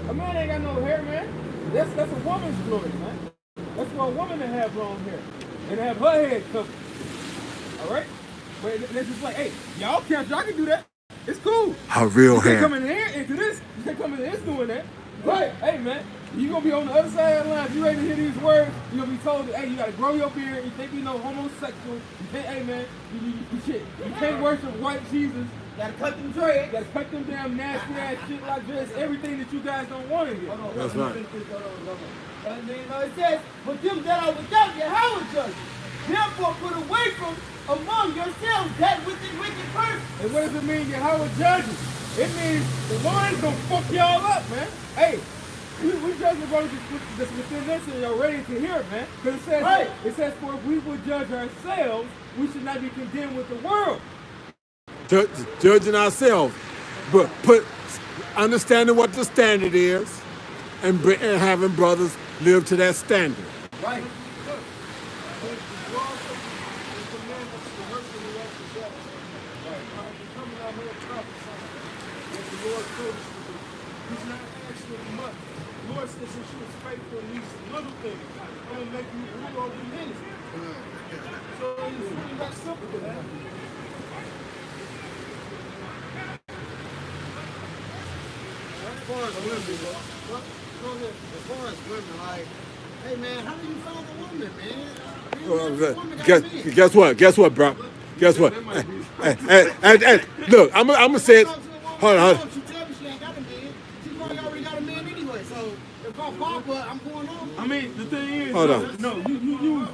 A man ain't got no hair, man. That's a woman's glory, man. That's for a woman to have long hair and have her head covered. All right? But it's just like, hey, y'all can do that. It's cool. Her real you hair. You can't come in here into this. You can't come in this doing that. Right? Hey, man. You're going to be on the other side of the line. If you ready to hear these words, you're going to be told that, hey, you got to grow your beard. You think you know homosexual. You can't, hey, man, you can't worship white Jesus. You got to cut them dreads. You got to cut them damn nasty ass shit like this. Everything that you guys don't want to hear. That's right. And then it says, but them that are without Yahweh judge. Therefore put away from among yourselves that wicked person. And what does it mean, Yahweh judges? It means the Lord's going to fuck y'all up, man. Hey. We judge the brothers that's within this and you're ready to hear it, man. Because it says, for if we would judge ourselves, we should not be condemned with the world. Judging ourselves. But understanding what the standard is, and having brothers live to that standard. Right. He's not asking much. The Lord says that she was faithful in these little things. I'm going to make you rule over many. So it's really that simple to that. As far as women, like, hey man, how do you find a woman, man? Guess what? Guess what, bro? Guess what? Hey, look, I'm gonna say it. Hold on. She tell me she ain't got a man. She probably already got a man anyway. So if I pop her, I'm going on. I mean, the thing is, Hold on. no, you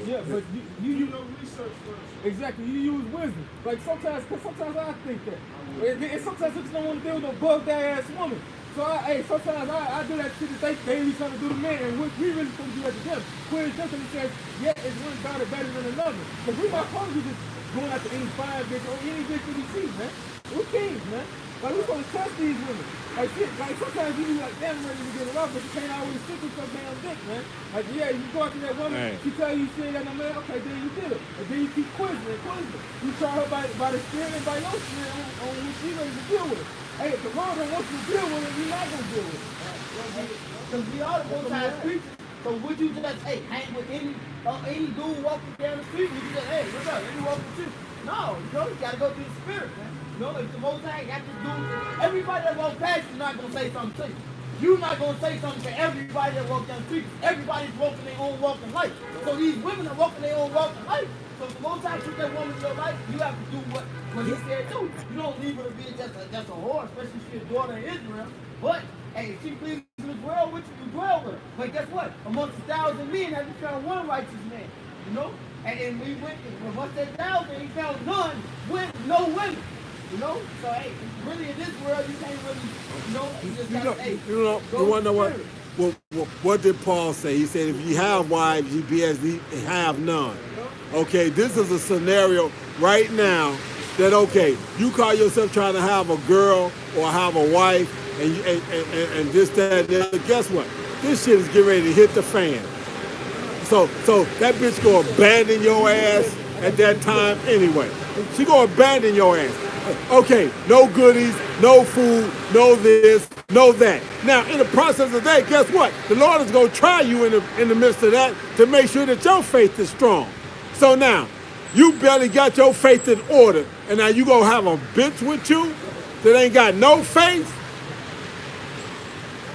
yeah, but you know research first. Exactly, you use wisdom. Like sometimes I think that. And sometimes I just don't want to deal with a bugged ass woman. So sometimes I do that shit that they be trying to do to men, and we really supposed to do that to them. Whereas Justin says, yeah, it's one daughter better than another. Because we not supposed to be just going after any fine bitch or any bitch that we see, man. We're kings, man. Like we supposed to trust these women. Like shit, like sometimes you be like damn ready to get it off, but you can't always stick with your damn dick, man. Like yeah, you go after that woman, she tell you she ain't got no man, okay, then you did it. And then you keep quizzing. You try her by the spirit and by your spirit on which she ready to deal with it. Hey, if the Lord don't want you to deal with it, you're not gonna deal with it. Because we are the most high creatures. So would you just hang with any dude walking down the street? Would you just what's up? Let me walk with you. No, you gotta go through the spirit, man. If the most high got to do, everybody that walks past you is not gonna say something to you. You're not gonna say something to everybody that walks down the street. Everybody's walking their own walk in life. So these women are walking their own walk in life. So if the most high put that woman in your life, you have to do what he said do. You don't leave her to be just a whore, especially if she's a daughter of Israel. But hey, if she pleases to dwell with you, dwell with her. But guess what? Amongst 1,000 men, have you found one righteous man? You know? And we went, once that 1,000, he found none with no women. You know? So, hey, really in this world, you can't really, you just gotta, You want to know what? What did Paul say? He said, if you have wives, you be as ye have none. Okay, this is a scenario right now that, okay, you call yourself trying to have a girl or have a wife and this, that, and that. Guess what? This shit is getting ready to hit the fan. So that bitch gonna abandon your ass at that time anyway. She gonna abandon your ass. Okay, no goodies, no food, no this, no that. Now, in the process of that, guess what? The Lord is gonna try you in the midst of that to make sure that your faith is strong. So now, you barely got your faith in order, and now you gonna have a bitch with you that ain't got no faith?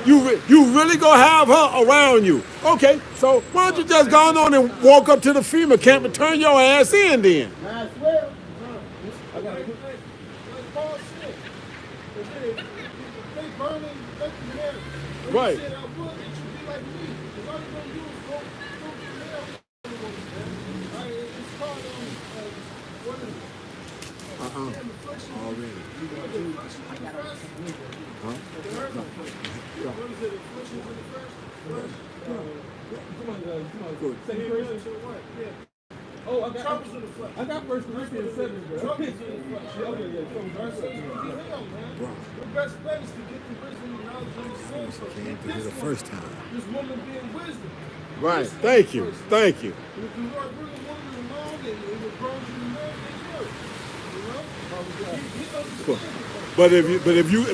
You really gonna have her around you? Okay, so why don't you just go on and walk up to the FEMA camp and turn your ass in then? I swear. I got to Paul said, if they burning, they can marry. Right. He said, I would that you be like me. Because all you're going to do is go to hell. It's called, what is it? Already. Huh? What is it? Afflictions in the first? Come on, second person. Oh, I got 1 Corinthians 7, bro. Okay, yeah, the best place to get the wisdom and knowledge of the soul. So Came to hear the first time. this woman being wisdom. Right. Thank you. Thank you. And if the Lord bring a woman along and it grows you in love, they do. You know?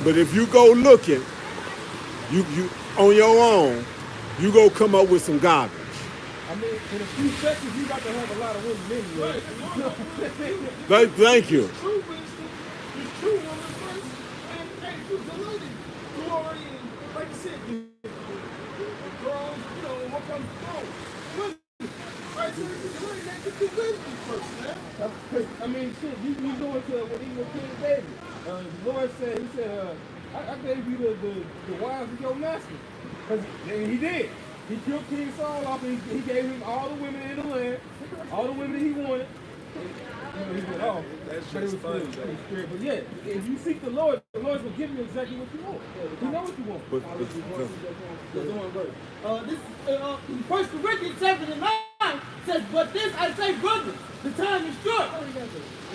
But if you go looking, you on your own, you go come up with some garbage. I mean, in a few seconds, you got to have a lot of women anyway. Thank you. True wisdom is true woman first, and you delighted glory and, like I said, thrones, and what comes throne? Wisdom. Right, so you really have to do wisdom first, man. I mean, shit, you go into what even King David. The Lord said, he said, I gave you the wives of your master. And he did. He killed King Saul off, and he gave him all the women in the land, all the women that he wanted. He went off. But it was pretty scary. But yeah, if you seek the Lord's going to give you exactly what you want. He knows what you want. This 1 Corinthians 7 and 9 says, but this I say, brothers, the time is short.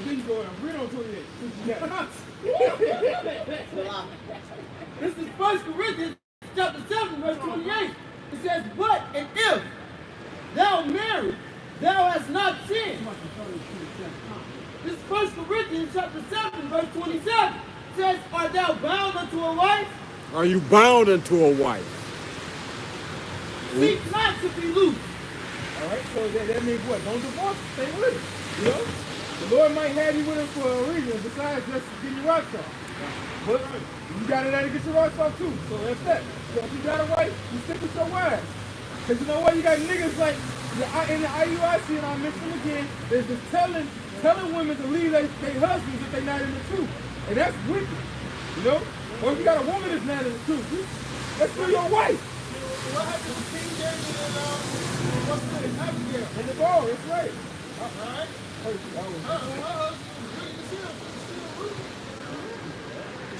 And then you go and read on 28. Since you got it. This is 1 Corinthians chapter 7, verse 28. It says, but and if thou marry, thou hast not sinned. This is 1 Corinthians chapter 7, verse 27. It says, art thou bound unto a wife? Are you bound unto a wife? Seek not to be loose. All right, so that means what? Don't divorce, stay with it. You know? The Lord might have you with him for a reason besides just getting your rocks off. But you got to let it get your rocks off too. So that's that. So if you got a wife, you stick with your wife. Because you know what? You got niggas like in the IUIC, and I'll mention them again, they're just telling women to leave their husbands if they're not in the truth. And that's wicked. You know? Or if you got a woman that's not in the truth, that's for your wife. What happened to King David and what's the name? Abigail? And the ball, that's right. All right. Her husband was ready to steal.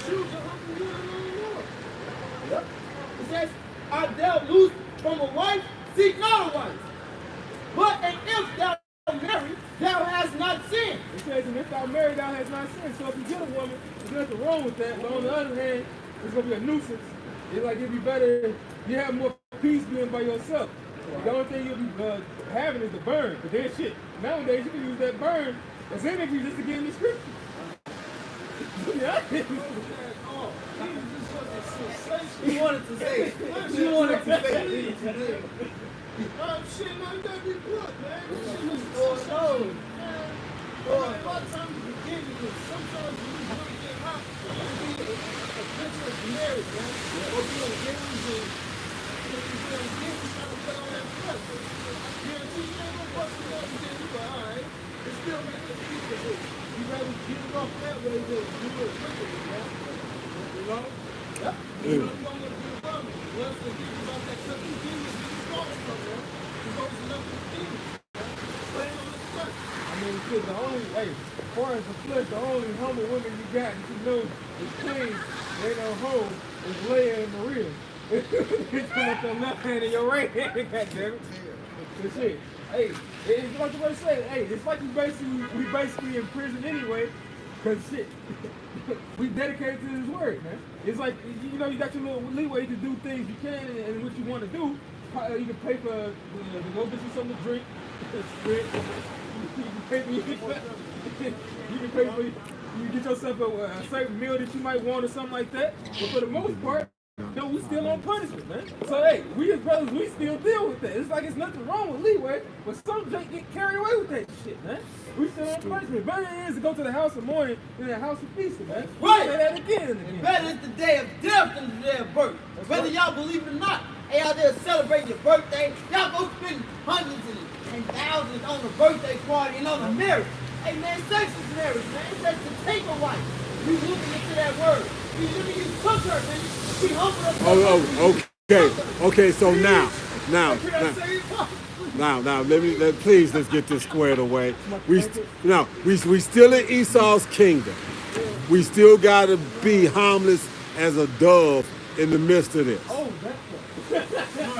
She was a humble woman in the Lord. Yep. It says, art thou loose from a wife? Seek not a wife. But and if thou marry, thou hast not sinned. It says, and if thou marry, thou hast not sinned. So if you get a woman, there's nothing wrong with that. But on the other hand, it's going to be a nuisance. It's like it'd be better, you have more peace being by yourself. The only thing you'll be having is the burn. But then shit, nowadays you can use that burn as energy just to get in the scripture. Yeah. He wanted to say it. He wanted to say it. Shit, man, you gotta be good, man. Oh, no. A lot of times you get it, sometimes you really get hot. You be a picture of marriage, man. Or be engaged and you trying to put on that flesh. I guarantee you ain't gonna bust it up and then you go, all right. It's still making a piece of it. You rather get it off that way than do it quickly, man. You know? Yep. You know you don't want to be around me. Once they get about that country demons, you start somewhere. There's always enough for demons. Playing on the flesh. I mean, shit, the only, hey, as far as the flesh, the only humble women you got that you know is clean, they don't hold, is Leia and Maria. It's come up your left hand and your right hand, goddammit. That's it. Hey, it's like the way I say, hey, it's like we basically in prison anyway, because shit, we dedicated to this word, man. It's like, you know, you got your little leeway to do things you can and what you want to do. You can pay for to go get you something to drink. You can pay for you get yourself a certain meal that you might want or something like that. But for the most part, no, we still on punishment, man. So hey, we as brothers, we still deal with that. It's like it's nothing wrong with leeway, but some just get carried away with that shit, man. We still on punishment. Better it is to go to the house of mourning than the house of feasting, man. Right. Say that again and again. Better is the day of death than the day of birth. That's Whether right. y'all believe it or not, they out there celebrating your birthday. Y'all go spend hundreds and thousands on the birthday party and on the marriage. Hey man, sex is marriage, man. Sex to take a wife. You looking into that word. You took her, man. She humbled us. Oh, okay. Okay, so now, please, let's get this squared away. We still in Esau's kingdom. We still got to be harmless as a dove in the midst of this. Oh, that's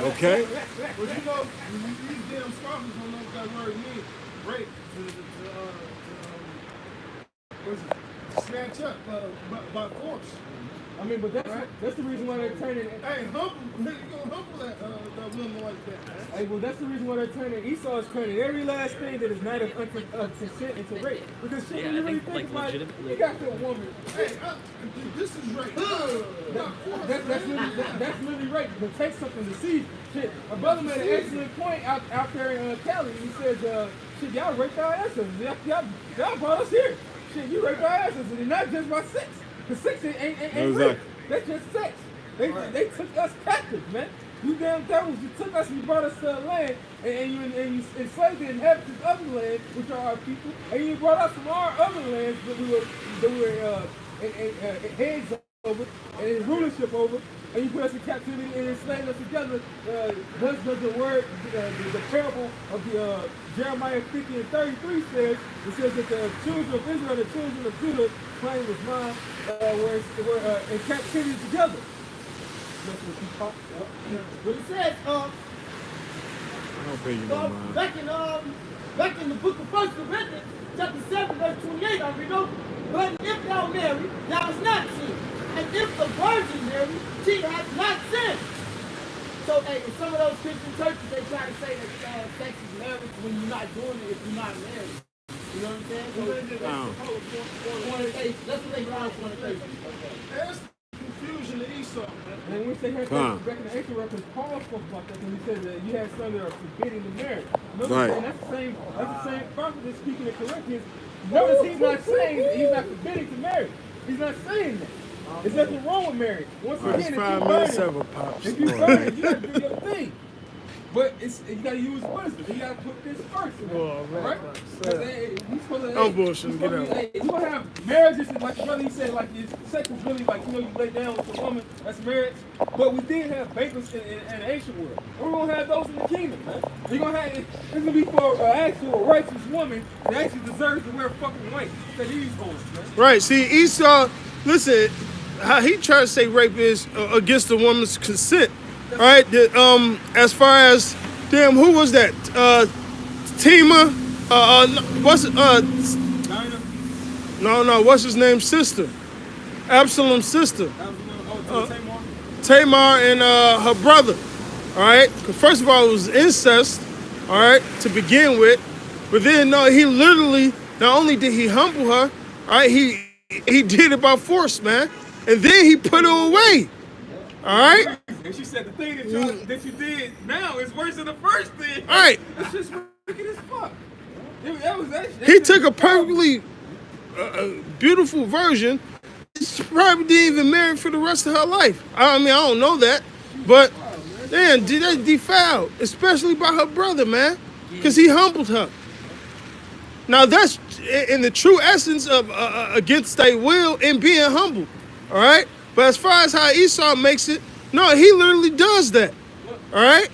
Okay? But you know, these damn scoffers don't know what that word means. Rape. Snatch up by force. I mean, but that's the reason why they're turning. Hey, humble. You gonna humble that woman like that. Hey, well, that's the reason why they're turning. Esau is turning every last thing that is not of consent into rape. Because shit, when you really think about it, you got your woman. Hey, this is rape. That's literally rape. But take something to see. Shit, a brother made an excellent point out there in Cali. He says, shit, y'all raped our asses. Y'all brought us here. Shit, you raped our asses, and not just by sex. Because sex ain't rape. That's just sex. They took us captive, man. You damn devils, you took us and you brought us to a land, and you enslaved the inhabitants of the land, which are our people, and you brought us from our other lands that we were heads over and in rulership over, and you put us in captivity and enslaved us together. Thus does the word, the parable of the Jeremiah 50 and 33 says, it says that the children of Israel, the children of Judah, claim was mine, were in captivity together. But it says, I don't pay you no mind. back in Back in the book of 1 Corinthians, chapter 7, verse 28, I read over. But if thou marry, thou hast not sinned. And if the virgin marry, she has not sinned. So, hey, in some of those Christian churches, they try to say that sex is marriage when you're not doing it if you're not married. You know what I'm saying? That's what they call fornication. There's confusion to Esau. And which they had back in the ancient records, Paul spoke about that when he said that you had some that are forbidding the marriage. Right. And that's the same prophet that's speaking in Corinthians. Notice he's not saying that he's not forbidding to marry. He's not saying that. There's nothing wrong with marriage. Once again, if you burn it, you got to do your thing. But you got to use wisdom. You got to put this first. Right? I'm bullshitting. Get out. You gonna have marriages like the brother he said, like sex is really like you lay down with a woman. That's marriage. But we did have banquets in the ancient world. And we're gonna have those in the kingdom, man. You're gonna have it's gonna be for an actual righteous woman that actually deserves to wear fucking white. That he's going, man. Right. See, Esau. Listen, how he tried to say rape is against the woman's consent. All right. As far as who was that? Tima. What's his name? Sister. Absalom's sister. Tamar and her brother. All right. First of all, it was incest. All right, to begin with, but then no, he literally not only did he humble her. All right, he did it by force, man, and then he put her away. All right. And she said the thing that you did now is worse than the first thing. All right. It's just wicked as fuck. He took a perfectly beautiful version. She probably didn't even marry for the rest of her life. I mean, I don't know that, but damn, that's defiled, especially by her brother, man, because he humbled her. Now that's in the true essence of against their will and being humble. All right. But as far as how Esau makes it, no, he literally does that. All right?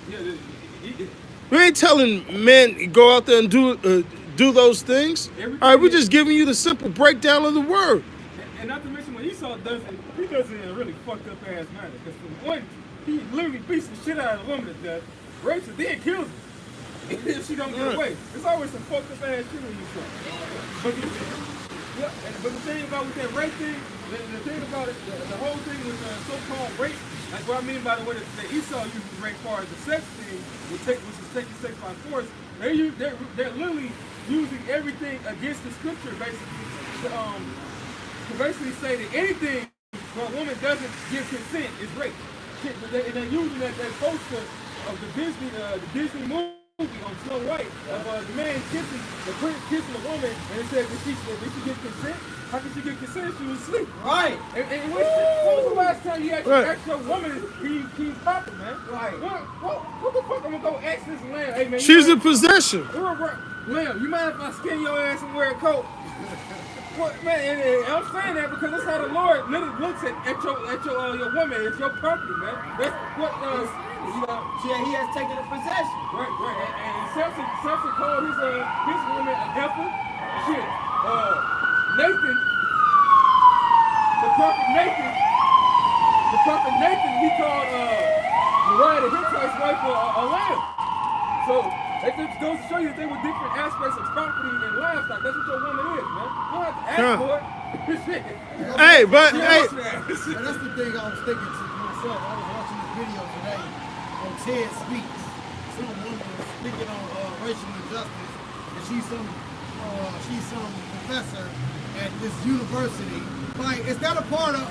We ain't telling men go out there and do those things. All right, we're just giving you the simple breakdown of the word. And not to mention when Esau does it, he does it in a really fucked up ass manner. Because for one, he literally beats the shit out of the woman to death, rapes her, then kills her. If she don't get away. There's always some fucked up ass shit when Esau. But the thing about with that rape thing, the thing about it, the whole thing with so-called rape, like what I mean by the way that Esau uses rape as the sex thing, which is taking sex by force, they're literally using everything against the scripture basically to basically say that anything where a woman doesn't give consent is rape. And they're using that poster of the Disney movie on Snow White of the man kissing, the prince kissing a woman, and it said, did she get consent? How could she get consent if she was asleep? Right. And when was the last time you actually asked your woman he's popping, man? Right. What the fuck I'm gonna go ask this lamb? Hey, man, She's a possession. Lamb, you mind if I skin your ass and wear a coat? What, man, and I'm saying that because that's how the Lord literally looks at your woman, it's your property, man. That's what he has taken a possession. Right. And Samson called his woman a heifer. Shit. Nathan, the prophet Nathan, he called Uriah the Hittite's wife a lamb. So it just goes to show you that there were different aspects of property and livestock. That's what your woman is, man. You don't have to ask for it. Hey, but hey. And that's the thing I was thinking to myself. I was watching this video today on TED Speaks. Some woman was speaking on racial injustice, and she's some professor at this university. Like, is that a part of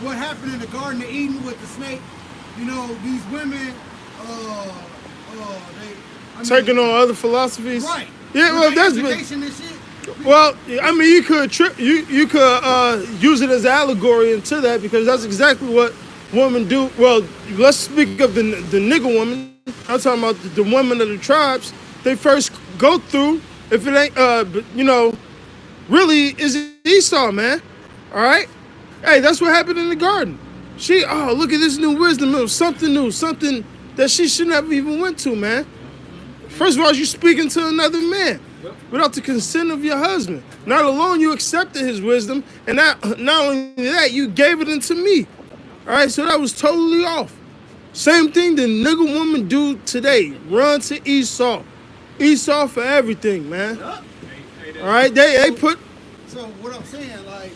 what happened in the Garden of Eden with the snake? You know, these women, taking on other philosophies. Right. Yeah, well, that's education and shit. Well, I mean, you could use it as allegory into that because that's exactly what women do. Well, let's speak of the nigger woman. I'm talking about the women of the tribes. They first go through, if it ain't, really is Esau, man. All right. Hey, that's what happened in the garden. Look at this new wisdom. It was something new, something that she should never even went to, man. First of all, you're speaking to another man without the consent of your husband. Not alone you accepted his wisdom, and not only that, you gave it unto me. All right, so that was totally off. Same thing the nigger woman do today. Run to Esau. Esau for everything, man. Yup. All right, they put. So what I'm saying, like,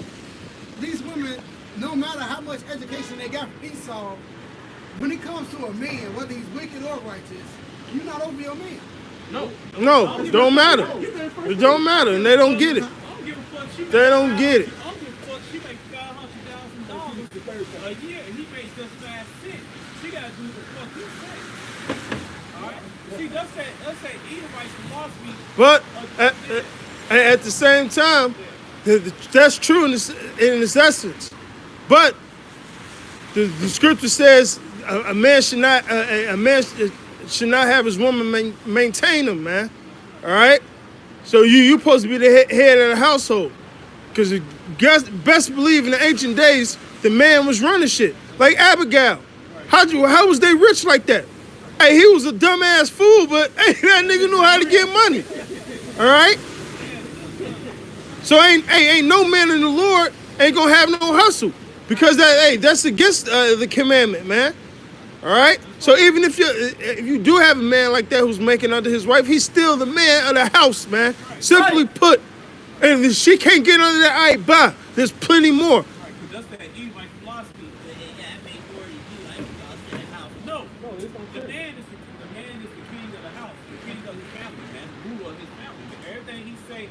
these women, no matter how much education they got from Esau, when it comes to a man, whether he's wicked or righteous, you're not over your man. No. No, it don't matter. It don't matter, and they don't get it. I don't give a fuck. She They don't get it. I don't give a fuck. She makes $500,000 a year, and he makes just 5 cents. She gotta do the fuck he say. All right. See, that's that Edomite philosophy. But at the same time, that's true in its essence. But the scripture says a man should not have his woman maintain him, man. All right. So you supposed to be the head of the household, because best believe in the ancient days the man was running shit. Like Abigail, how was they rich like that? Hey, he was a dumbass fool, but hey, that nigga knew how to get money. All right. So ain't no man in the Lord ain't gonna have no hustle, because that's against the commandment, man. All right. So even if you do have a man like that who's making under his wife, he's still the man of the house, man. Simply put, and if she can't get under that, all right, bye. There's plenty more. Right, 'cause that's that Edomite philosophy. No, the man is the king of the house, the king of his family, man, the ruler of his family. Everything he say,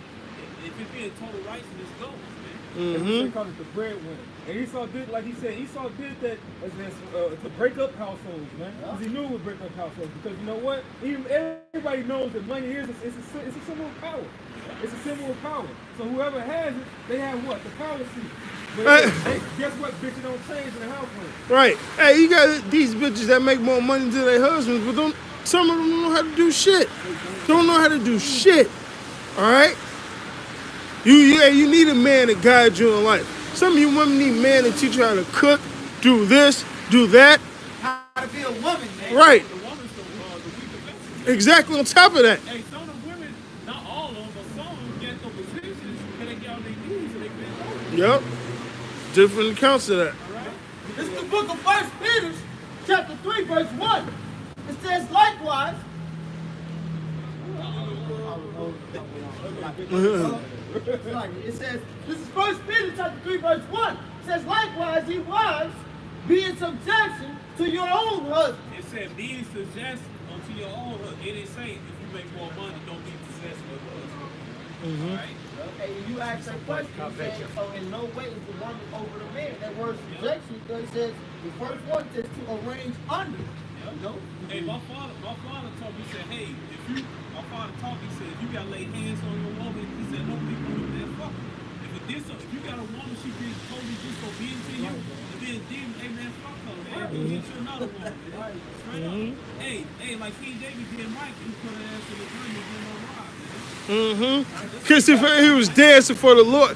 if it be in total rights, it just goes, man. They call it the breadwinner. And Esau did, like he said, Esau did that to break up households, man. Because he knew it would break up households. Because you know what? Everybody knows that money is it's a symbol of power. It's a symbol of power. So whoever has it, they have what? The power seat. But hey, guess what, bitch? It don't change in the household. Right. Hey, you got these bitches that make more money than their husbands, but some of them don't know how to do shit. Don't know how to do shit. All right. You need a man to guide you in life. Some of you women need a man to teach you how to cook, do this, do that. How to be a woman, man. Right. The woman's the weaker vessel. Exactly on top of that. Hey, some of the women, not all of them, but some of them get those positions and they get on their knees and they bend over. Yep. Different accounts of that. This is the book of 1 Peter, chapter 3, verse 1. It says, likewise, it says, this is 1 Peter, chapter 3, verse 1. It says, likewise, ye wives, be in subjection to your own husband. It said, be in subjection unto your own husband. It didn't say, if you make more money, don't be possessed of the husband. All right? Okay, and you ask that question, you say, so in no way is the woman over the man. That word subjection, it says, the first one says to arrange under. No? Hey, my father told me, he said, hey, my father taught me, he said, if you gotta lay hands on your woman, he said, don't be doing that, fuck her. If you got a woman, she being totally disobedient to you, and being demon, hey man, fuck her, man, go get you another woman, man. Straight up. Hey, like King David did Mike, he put her ass in the ring and did no rob, man. Because he was dancing for the Lord.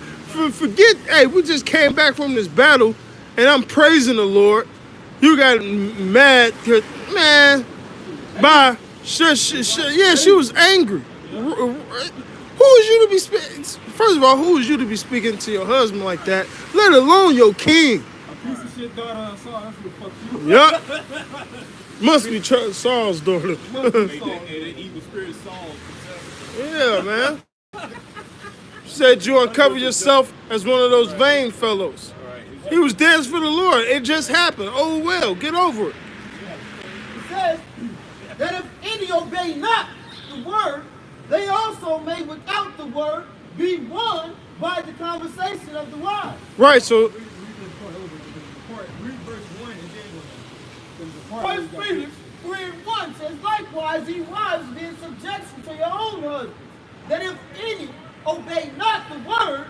Forget, hey, we just came back from this battle, and I'm praising the Lord. You got mad, man. Bye. Yeah, she was angry. Who is you to be speaking? First of all, who is you to be speaking to your husband like that? Let alone your king. A piece of shit daughter of Saul, that's what the fuck you. Yup. Must be Saul's daughter. That evil spirit Saul. Yeah, man. She said you uncover yourself as one of those vain fellows. He was dancing for the Lord. It just happened. Oh well, get over it. It says that if any obey not the word, they also may without the word be won by the conversation of the wise. Right, so Read verse 1 and then 1 Peter 3:1 says, likewise, ye wives, be in subjection to your own husbands, that if any obey not the word,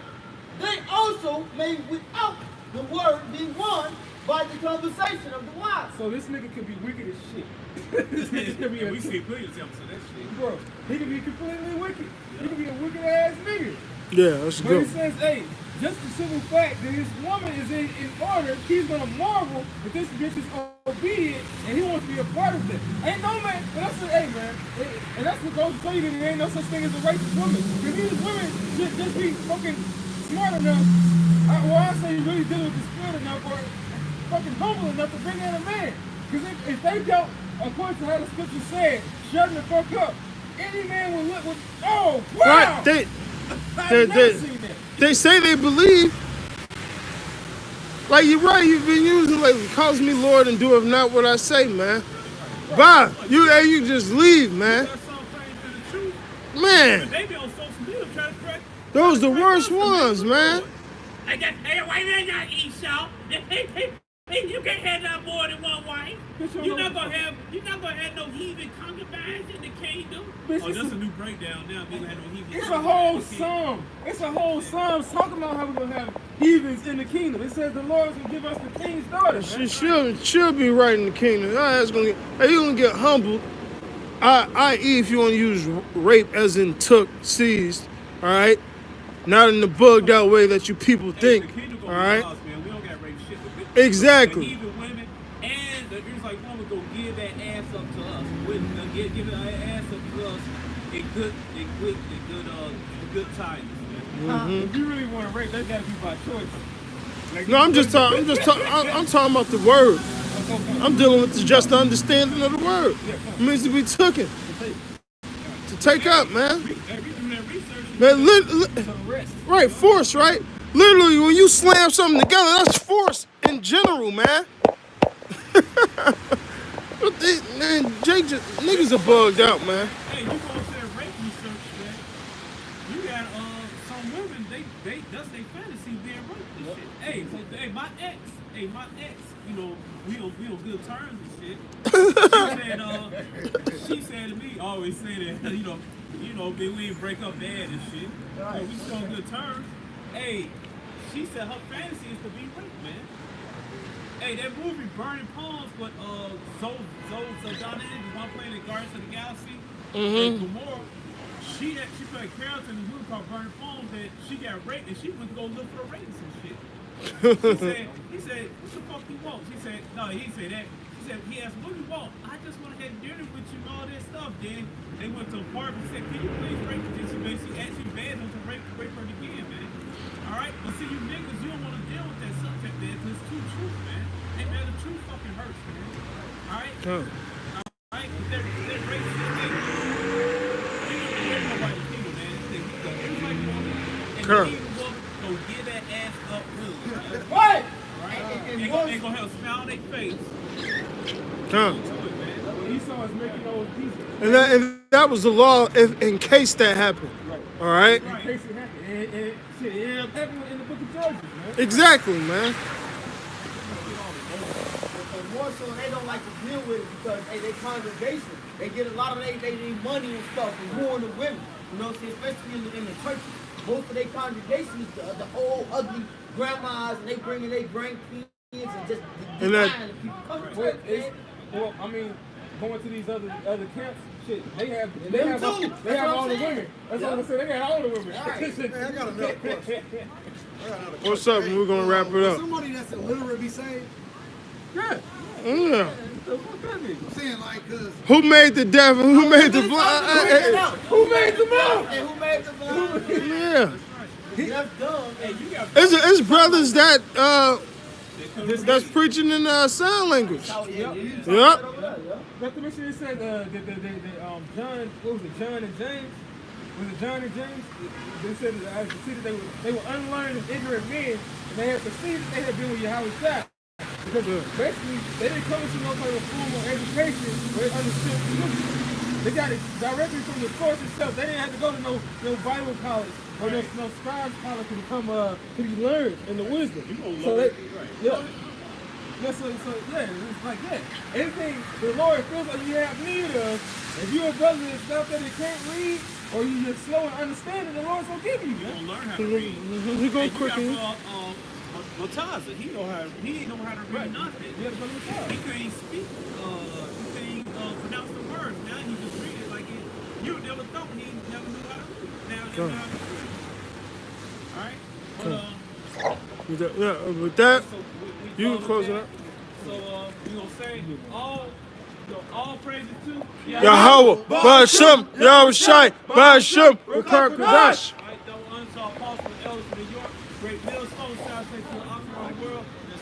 they also may without the word be won by the conversation of the wise. So this nigga could be wicked as shit. This nigga could be We see plenty of examples of that shit. bro. He could be completely wicked. He could be a wicked ass nigga. yeah, that's But good. it says, hey, just the simple fact that his woman is in order, he's gonna marvel that this bitch is obedient and he wants to be a part of it. Ain't no man, but that's the, hey man, and that's what goes to tell you that there ain't no such thing as a righteous woman. Because these women should just be fucking smart enough, I say really dealing with the spirit enough, or fucking humble enough to bring in a man. Because if they don't, according to how the scripture said, shut the fuck up, any man would look with. Oh, wow! Right? I've never seen that. They say they believe. Like you're right, you've been using like calls me Lord and doeth not what I say, man. Bye. You just leave, man. That's some things to the truth. Man, They be on social media trying to correct. those the worst ones, man. Hey, white man not Esau. You can't have no more than one wife. You're not gonna have no heathen concubines in the kingdom. Bitch, Oh, that's a new breakdown now. We gonna have no heathen. It's a whole psalm. It's a whole psalm talking about how we're gonna have heathens in the kingdom. It says the Lord's gonna give us the king's daughter. She'll be right in the kingdom. You're gonna get humbled. I.e., if you want to use rape as in took, seized, all right? Not in the bugged out way that you people think, all right? We don't got rape shit. Exactly. The heathen women and the Israelite woman go give that ass up to us. Give that ass up to us in good tidings. If you really want to rape, that's gotta be by choice. Like, No, I'm talking about the word. I'm dealing with just the understanding of the word. It means to be taken. To take up, man. Man, right, force, right? Literally, when you slam something together, that's force in general, man. Man, niggas are bugged out, man. Hey, you go to that rape research, man. You got some women, they that's their fantasy being raped and shit. Hey, my ex, you know, we on good terms and shit. She said to me, always say that, you know, we ain't break up bad and shit. Right. We still on good terms. Hey, she said her fantasy is to be raped, man. Hey, that movie Burning Palms with Zoe Saldana, the one playing in Guardians of the Galaxy, and Gamora, she played character in the movie called Burning Palms that she got raped and she went to go look for the rapist and shit. He said, what the fuck you want? She said, no, he said that. She said, he asked, what do you want? I just want to have dinner with you and all that stuff. Then they went to a park and said, can you please rape her? And she basically actually bad them to rape her again, man. Alright? But see, you niggas, you don't want to deal with that subject, man, because it's too true, man. Hey, man, the truth fucking hurts, man. Alright? Alright? But that rape shit, man, we don't nobody people, man. It's like woman, and the evil woman go get that ass up good. Right. Ain't gonna have a smile on their face. Esau is making those pieces. And that was the law in case that happened. All right? In case it happened. And shit, it ended up happening in the book of Judges, man. Exactly, man. And more so, they don't like to deal with it because, hey, they congregation, they get a lot of they money and stuff and ruin the women. You know what I'm saying? Especially in the churches. Most of their congregation is the old, ugly grandmas, and they bringing their grandkids and just denying the people. Come to church, man. Well, I mean, going to these other camps, shit, they have all the women. That's all I say. They got all the women. Hey, I got another question. What's up? We're gonna wrap it up. Somebody that's illiterate be saved? Yeah. Yeah. I'm saying like, cause Who made the deaf and who made the blind? Who made the mouth? And who made the blind? Yeah. That's dumb. Hey, you got It's brothers that's preaching in sign language. Yep. Not to mention, it said John, what was it, John and James? Was it John and James? They said that I could see that they were unlearned and ignorant men, and they had to see that they had been with Yahweh Shai. Because basically, they didn't come to no type of formal education where they understood the scripture. They got it directly from the source itself. They didn't have to go to no Bible college or no scribes college to become to be learned in the wisdom. So they, yeah. Yeah, so yeah, it's like that. Anything the Lord feels like you have need of, if you're a brother that's stuff that they can't read, or you just slow in understanding, the Lord's gonna give you. You gonna learn how to read. He go Hey, quicker. Mataza, he know how to read nothing. You gotta go to the top. He couldn't speak. He couldn't pronounce the words. Now he just read it like it. You never thought he never knew how to read. Now he knows how to read. All right. But With that, so you can close it up. So we gonna say all praises to Yahweh, Ba'ashem, Yahweh Shai, Ba'ashem, Wakar Kadash.